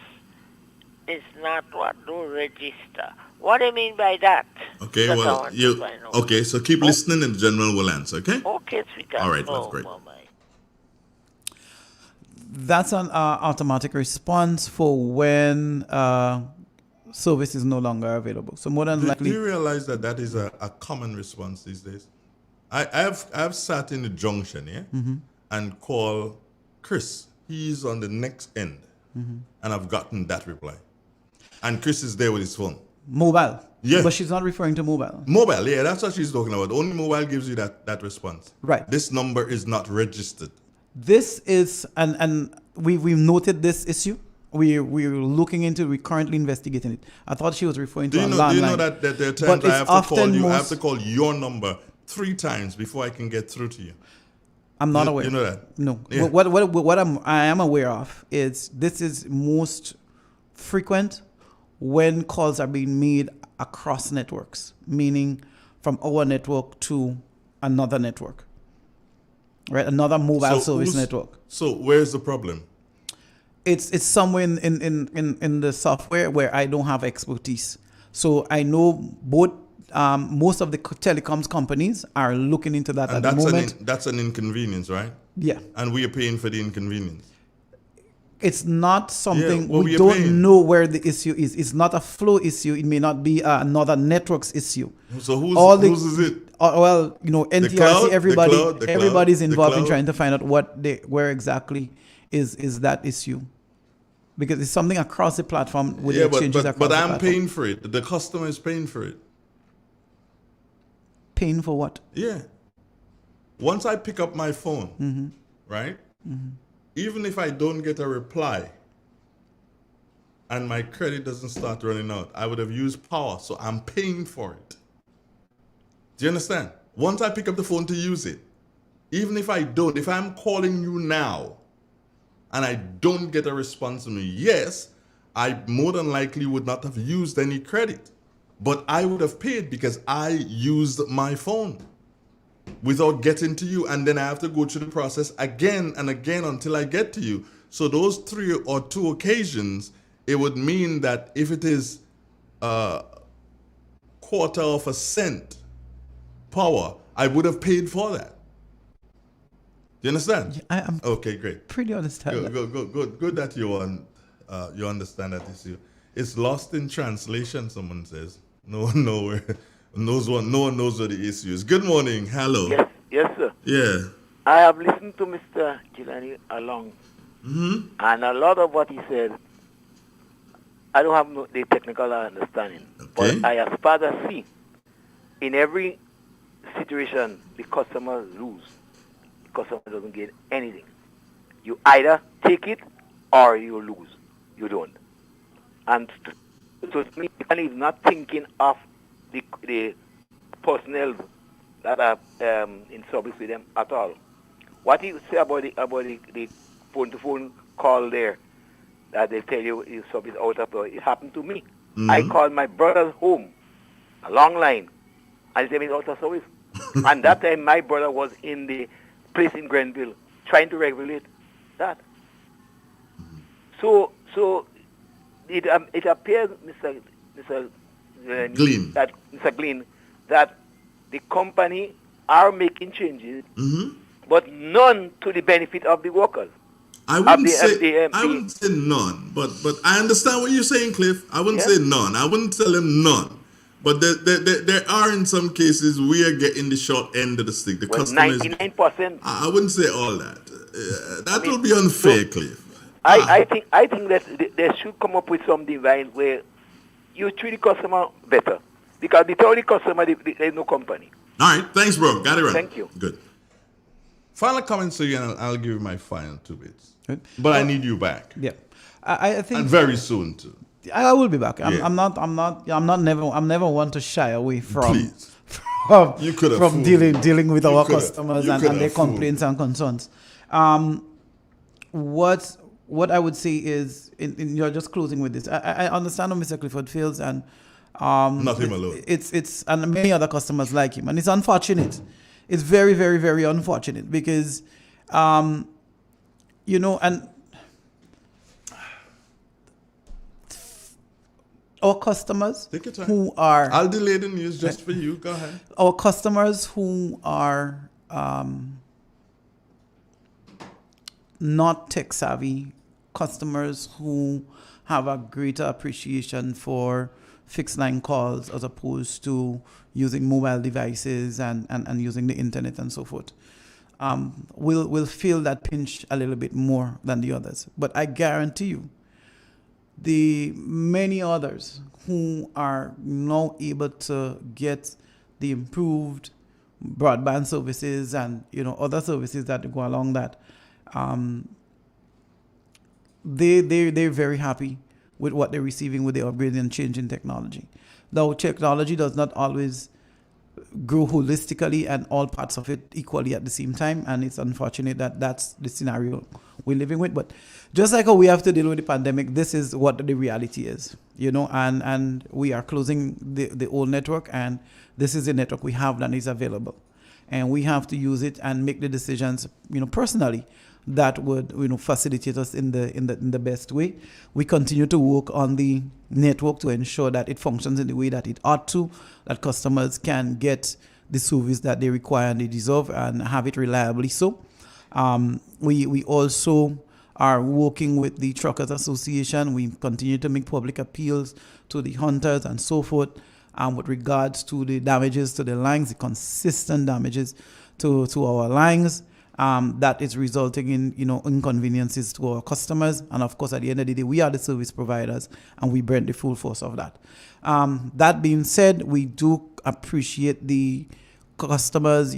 Speaker 3: is not what? Don't register. What do you mean by that?
Speaker 2: Okay,
Speaker 3: That's
Speaker 2: well,
Speaker 3: I want to find out.
Speaker 2: okay, so keep listening and the general will answer, okay?
Speaker 3: Okay, sweetheart.
Speaker 2: All right,
Speaker 3: Oh,
Speaker 2: that's great.
Speaker 3: bye-bye.
Speaker 21: That's an automatic response for when service is no longer available. So more than
Speaker 2: Do
Speaker 21: likely,
Speaker 2: you realize that that is a common response these days? I've sat in the junction, yeah, and call Chris. He's on the next end, and I've gotten that reply. And Chris is there with his phone.
Speaker 21: mobile.
Speaker 2: Yeah.
Speaker 21: But she's not referring to mobile.
Speaker 2: Mobile, yeah, that's what she's talking about. Only mobile gives you that response.
Speaker 21: Right.
Speaker 2: This number is not registered.
Speaker 21: This is, and we've noted this issue. We're looking into it. We're currently investigating it. I thought she was referring to a landline.
Speaker 2: Do you know that there are times I have to call your number 3 times before I can get through to you?
Speaker 21: I'm not aware.
Speaker 2: You know that?
Speaker 21: No.
Speaker 2: Yeah.
Speaker 21: But what I am aware of is this is most frequent when calls are being made across networks, meaning from our network to another network, right? Another mobile service network.
Speaker 2: So where's the problem?
Speaker 21: It's somewhere in the software where I don't have expertise. So I know both most of the telecoms companies are looking into that
Speaker 2: And
Speaker 21: at the moment.
Speaker 2: that's an inconvenience, right?
Speaker 21: Yeah.
Speaker 2: And we are paying for the inconvenience.
Speaker 21: It's not something
Speaker 2: well,
Speaker 21: we don't know where the issue is. It's not a flow issue. It may not be another network's issue.
Speaker 2: So whose is it?
Speaker 21: Well, you know, NTRC,
Speaker 2: cloud?
Speaker 21: everybody's involved in
Speaker 2: cloud?
Speaker 21: trying to find out where exactly is that issue. Because it's something across the platform with exchanges across
Speaker 2: but
Speaker 21: the
Speaker 2: I'm
Speaker 21: platform.
Speaker 2: paying for it. The customer is paying for it.
Speaker 21: Paying for what?
Speaker 2: Yeah. Once I pick up my phone, right? Even if I don't get a reply and my credit doesn't start running out, I would have used power, so I'm paying for it. Do you understand? Once I pick up the phone to use it, even if I don't, if I'm calling you now and I don't get a response from you, yes, I more than likely would not have used any credit, but I would have paid because I used my phone without getting to you, and then I have to go through the process again and again until I get to you. So those 3 or 2 occasions, it would mean that if it is a quarter of a cent power, I would have paid for that. Do you understand?
Speaker 21: I am
Speaker 2: okay, great.
Speaker 21: Pretty understand.
Speaker 2: Good that you understand that issue. It's lost in translation, someone says. No one knows where the issue is. Good morning. Hello.
Speaker 4: Yes, sir.
Speaker 2: Yeah.
Speaker 4: I have listened to Mr. Gilani along, and a lot of what he said, I don't have the technical understanding. But I aspire to see, in every situation, the customer lose. The customer doesn't get anything. You either take it or you lose. You don't. And so me, is not thinking of the personnel that are in service with them at all. What you say about the phone-to-phone call there, that they tell you is service out of it happened to me. I called my brother's home, a long line, and they said it's out of service. And that time my brother was in the place in Grenville trying to regulate that. So it appears, Mr.
Speaker 2: Glean,
Speaker 4: that Mr. Glean, that the company are making changes, but none to the benefit of the workers.
Speaker 2: I wouldn't say none, but I understand what you're saying, Cliff. I wouldn't say none. I wouldn't tell him none. But there are in some cases we are getting the short end of the stick. The customers,
Speaker 4: 99%.
Speaker 2: I wouldn't say all that. That will be unfair, Cliff.
Speaker 4: I think that they should come up with some device where you treat the customer better, because without the customer, there's no company.
Speaker 2: All right, thanks, bro. Got it right.
Speaker 4: Thank you.
Speaker 2: Good. Final comments to you, and I'll give you my final 2 bits. But I need you back.
Speaker 21: Yeah, I think,
Speaker 2: and very soon too.
Speaker 21: I will be back. I'm never one to shy away from dealing with our customers and their complaints and concerns. What I would say is, you're just closing with this. I understand how Mr. Clifford feels, and
Speaker 2: not him alone.
Speaker 21: It's and many other customers like him, and it's unfortunate. It's very, very, very unfortunate because, and our customers
Speaker 2: Take your time.
Speaker 21: who are...
Speaker 2: I'll delay the news just for you. Go ahead.
Speaker 21: Our customers who are not tech savvy, customers who have a greater appreciation for fixed line calls as opposed to using mobile devices and using the internet and so forth, will feel that pinch a little bit more than the others. But I guarantee you, the many others who are now able to get the improved broadband services and other services that go along that, they're very happy with what they're receiving with the upgrading and change in technology. Though technology does not always grow holistically and all parts of it equally at the same time, and it's unfortunate that that's the scenario we're living with. But just like how we have to deal with the pandemic, this is what the reality is, and we are closing the old network, and this is the network we have that is available, and we have to use it and make the decisions, personally, that would facilitate us in the best way. We continue to work on the network to ensure that it functions in the way that it ought to, that customers can get the service that they require and they deserve and have it reliably so. We also are working with the Truckers Association. We continue to make public appeals to the hunters and so forth with regards to the damages to the lines, the consistent damages to our lines. That is resulting in inconveniences to our customers, and of course at the end of the day we are the service providers and we bear the full force of that. That being said, we do appreciate the customers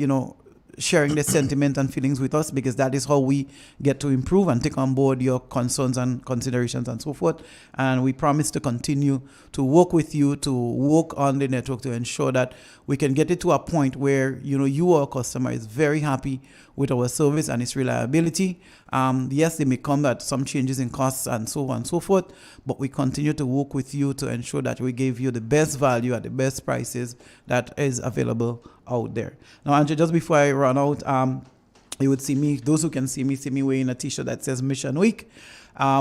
Speaker 21: sharing their sentiment and feelings with us, because that is how we get to improve and take on board your concerns and considerations and so forth. And we promise to continue to work with you to work on the network to ensure that we can get it to a point where you, our customer, is very happy with our service and its reliability. Yes, they may come at some changes in costs and so on and so forth, but we continue to work with you to ensure that we give you the best value at the best prices that is available out there. Now, Andrew, just before I run out, you would see me, those who can see me wearing a t-shirt that says Mission Week.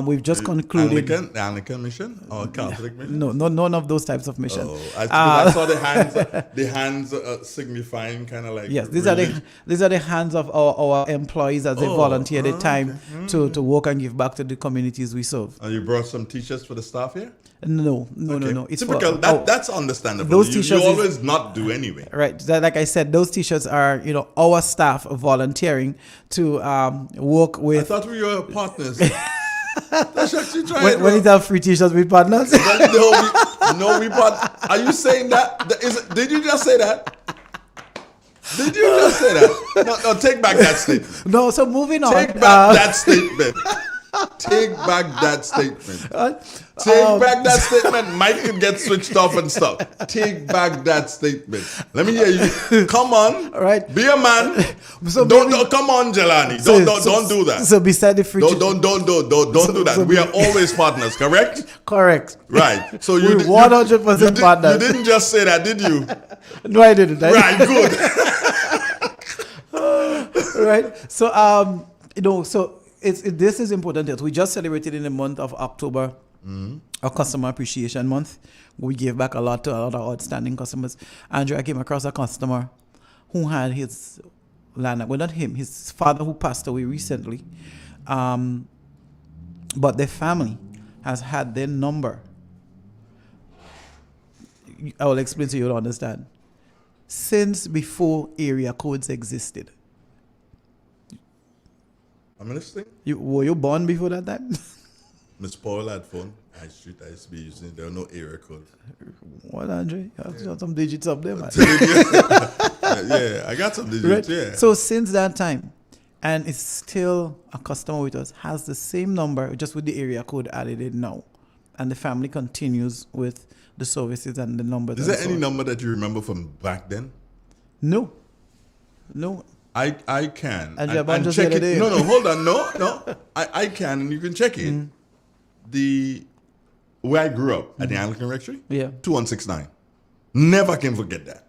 Speaker 21: We've just concluded.
Speaker 2: Anglican mission or Catholic mission?
Speaker 21: No, none of those types of missions.
Speaker 2: Oh, I saw the hands signifying kind of like.
Speaker 21: Yes, these are the hands of our employees as they volunteer their time to work and give back to the communities we serve.
Speaker 2: And you brought some t-shirts for the staff here?
Speaker 21: No.
Speaker 2: It's typical. That's understandable.
Speaker 21: Those t-shirts
Speaker 2: you always not do anyway.
Speaker 21: Right. Like I said, those t-shirts are our staff volunteering to work with.
Speaker 2: I thought we were partners.
Speaker 21: When you have free t-shirts with partners?
Speaker 2: No, we part. Are you saying that? Did you just say that? Did you just say that? No, take back that statement.
Speaker 21: No, so moving on.
Speaker 2: Take back that statement. Take back that statement. Take back that statement. Mike could get switched off and stuff. Take back that statement. Let me hear you. Come on.
Speaker 21: All right.
Speaker 2: Be a man. So don't come on, Jelani. Don't do that.
Speaker 21: So beside the free
Speaker 2: don't do that. We are always partners, correct?
Speaker 21: Correct.
Speaker 2: Right. So
Speaker 21: we're 100% partners.
Speaker 2: You didn't just say that, did you?
Speaker 21: No, I didn't.
Speaker 2: Right, good.
Speaker 21: Right. So so this is important. That we just celebrated in the month of October, our Customer Appreciation Month. We gave back a lot to a lot of outstanding customers. Andrew, I came across a customer who had his land, well, not him, his father who passed away recently. But their family has had their number. I will explain so you'll understand. Since before area codes existed.
Speaker 2: I'm listening.
Speaker 21: Were you born before that time?
Speaker 2: Miss Paul had phone. I used to be using. There were no area code.
Speaker 21: What, Andre? You have some digits up there, man.
Speaker 2: Yeah, I got some digits. Right? Yeah.
Speaker 21: So since that time, and it's still a customer with us, has the same number, just with the area code added in now, and the family continues with the services and the numbers.
Speaker 2: Is there any number that you remember from back then?
Speaker 21: No.
Speaker 2: I can and
Speaker 21: check
Speaker 2: it. No, hold on. No. I can, and you can check it. Where I grew up at the Anglican Rectory, 2169. Never can forget that.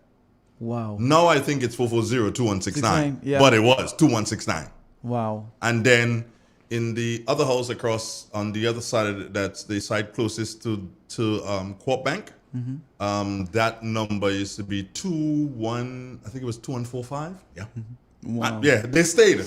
Speaker 21: Wow.
Speaker 2: Now I think it's 440-2169, but it was 2169.
Speaker 21: Wow.
Speaker 2: And then in the other house across on the other side, that's the side closest to Coop Bank. That number used to be 21. I think it was 2145. Yeah.
Speaker 21: Wow.
Speaker 2: Yeah, they stayed.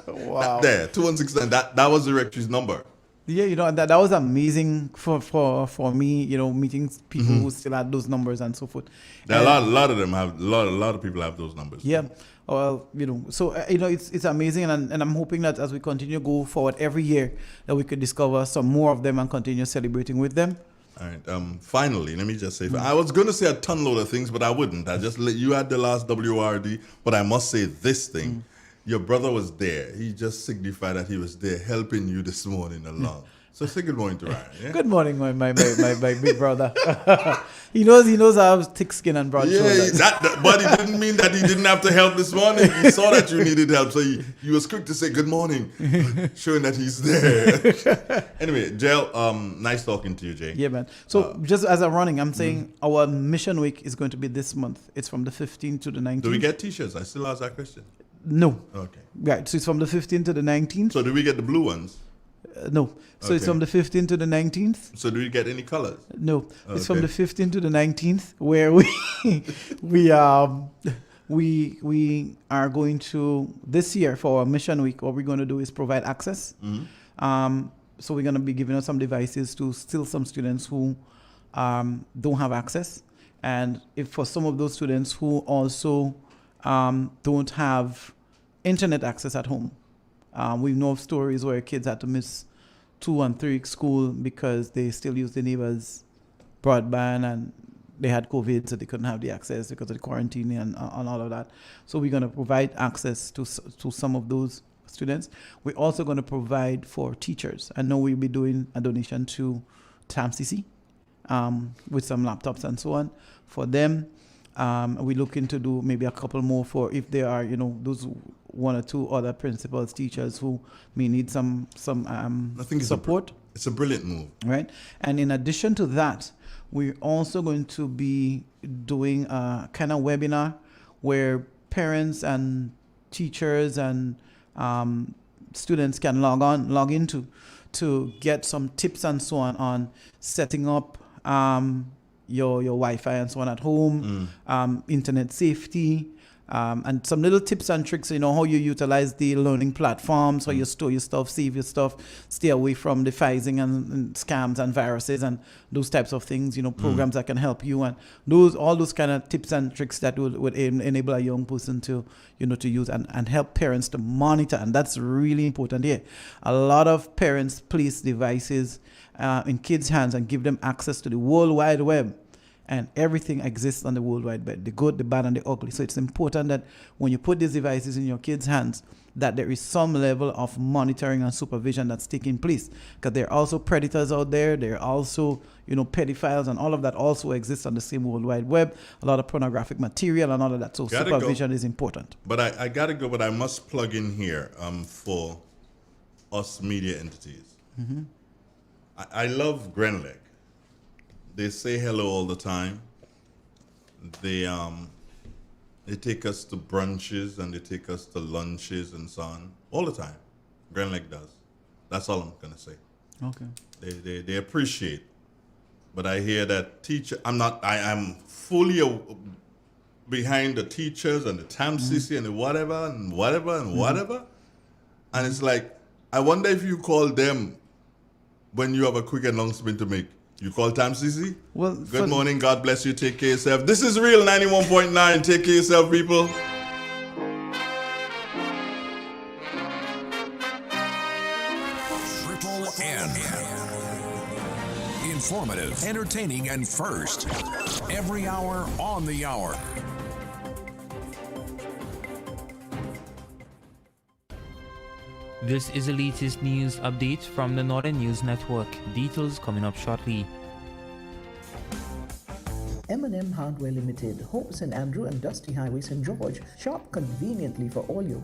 Speaker 21: Wow.
Speaker 2: There, 2169. That was the rectory's number.
Speaker 21: Yeah, that was amazing for me, meeting people who still had those numbers and so forth.
Speaker 2: There are a lot of them have, a lot of people have those numbers.
Speaker 21: Yeah. Well, so, it's amazing. And I'm hoping that as we continue to go forward every year, that we could discover some more of them and continue celebrating with them.
Speaker 2: All right. Finally, let me just say, I was going to say a ton load of things, but I wouldn't. I just let you had the last WRD, but I must say this thing. Your brother was there. He just signified that he was there helping you this morning along. So say good morning to Ryan. Yeah?
Speaker 21: Good morning, my big brother. He knows I have thick skin and broad shoulders.
Speaker 2: But it didn't mean that he didn't have to help this morning. He saw that you needed help, so he was quick to say good morning, showing that he's there. Anyway, Jael, nice talking to you, Jay.
Speaker 21: Yeah, man. So just as I'm running, I'm saying our mission week is going to be this month. It's from the 15th to the 19th.
Speaker 2: Do we get T-shirts? I still ask that question.
Speaker 21: No.
Speaker 2: Okay.
Speaker 21: Right. So it's from the 15th to the 19th.
Speaker 2: So do we get the blue ones?
Speaker 21: No. So it's from the 15th to the 19th.
Speaker 2: So do we get any colors?
Speaker 21: No. It's from the 15th to the 19th, where we are going to, this year for our mission week, what we're going to do is provide access. So we're going to be giving out some devices to still some students who don't have access. And if for some of those students who also don't have internet access at home. We know of stories where kids had to miss 2 and 3 weeks school because they still use the neighbor's broadband and they had COVID, so they couldn't have the access because of the quarantine and all of that. So we're going to provide access to some of those students. We're also going to provide for teachers. I know we'll be doing a donation to TAMCC with some laptops and so on for them. We're looking to do maybe a couple more for if there are, those 1 or 2 other principals, teachers who may need some support.
Speaker 2: It's a brilliant move.
Speaker 21: Right. And in addition to that, we're also going to be doing a kind of webinar where parents and teachers and students can log into to get some tips and so on setting up your Wi-Fi and so on at home, internet safety, and some little tips and tricks, how you utilize the learning platforms, how you store your stuff, save your stuff, stay away from the phishing and scams and viruses and those types of things, programs that can help you, and all those kind of tips and tricks that would enable a young person to use and help parents to monitor. And that's really important here. A lot of parents place devices in kids' hands and give them access to the World Wide Web. And everything exists on the World Wide Web, the good, the bad, and the ugly. So it's important that when you put these devices in your kids' hands, that there is some level of monitoring and supervision that's taking place. Because there are also predators out there. There are also, pedophiles, and all of that also exists on the same World Wide Web. A lot of pornographic material and all of that. So supervision is important.
Speaker 2: But I got to go, but I must plug in here for us media entities. I love Grenleg. They say hello all the time. They take us to brunches and they take us to lunches and so on all the time. Grenleg does. That's all I'm gonna say.
Speaker 21: Okay.
Speaker 2: They appreciate. But I hear that I'm fully behind the teachers and the TAMCC and the whatever. And it's like, I wonder if you call them when you have a quick announcement to make. You call TAMCC?
Speaker 21: Well,
Speaker 2: good morning. God bless you. Take care of yourself. This is Real 91.9. Take care of yourself, people.
Speaker 13: Triple N. Informative, entertaining, and first. Every hour on the hour.
Speaker 24: This is the latest news update from the Northern News Network. Details coming up shortly.
Speaker 18: M&M Hardware Limited, Hope St. Andrew and Dusty Highway St. George. Shop conveniently for all your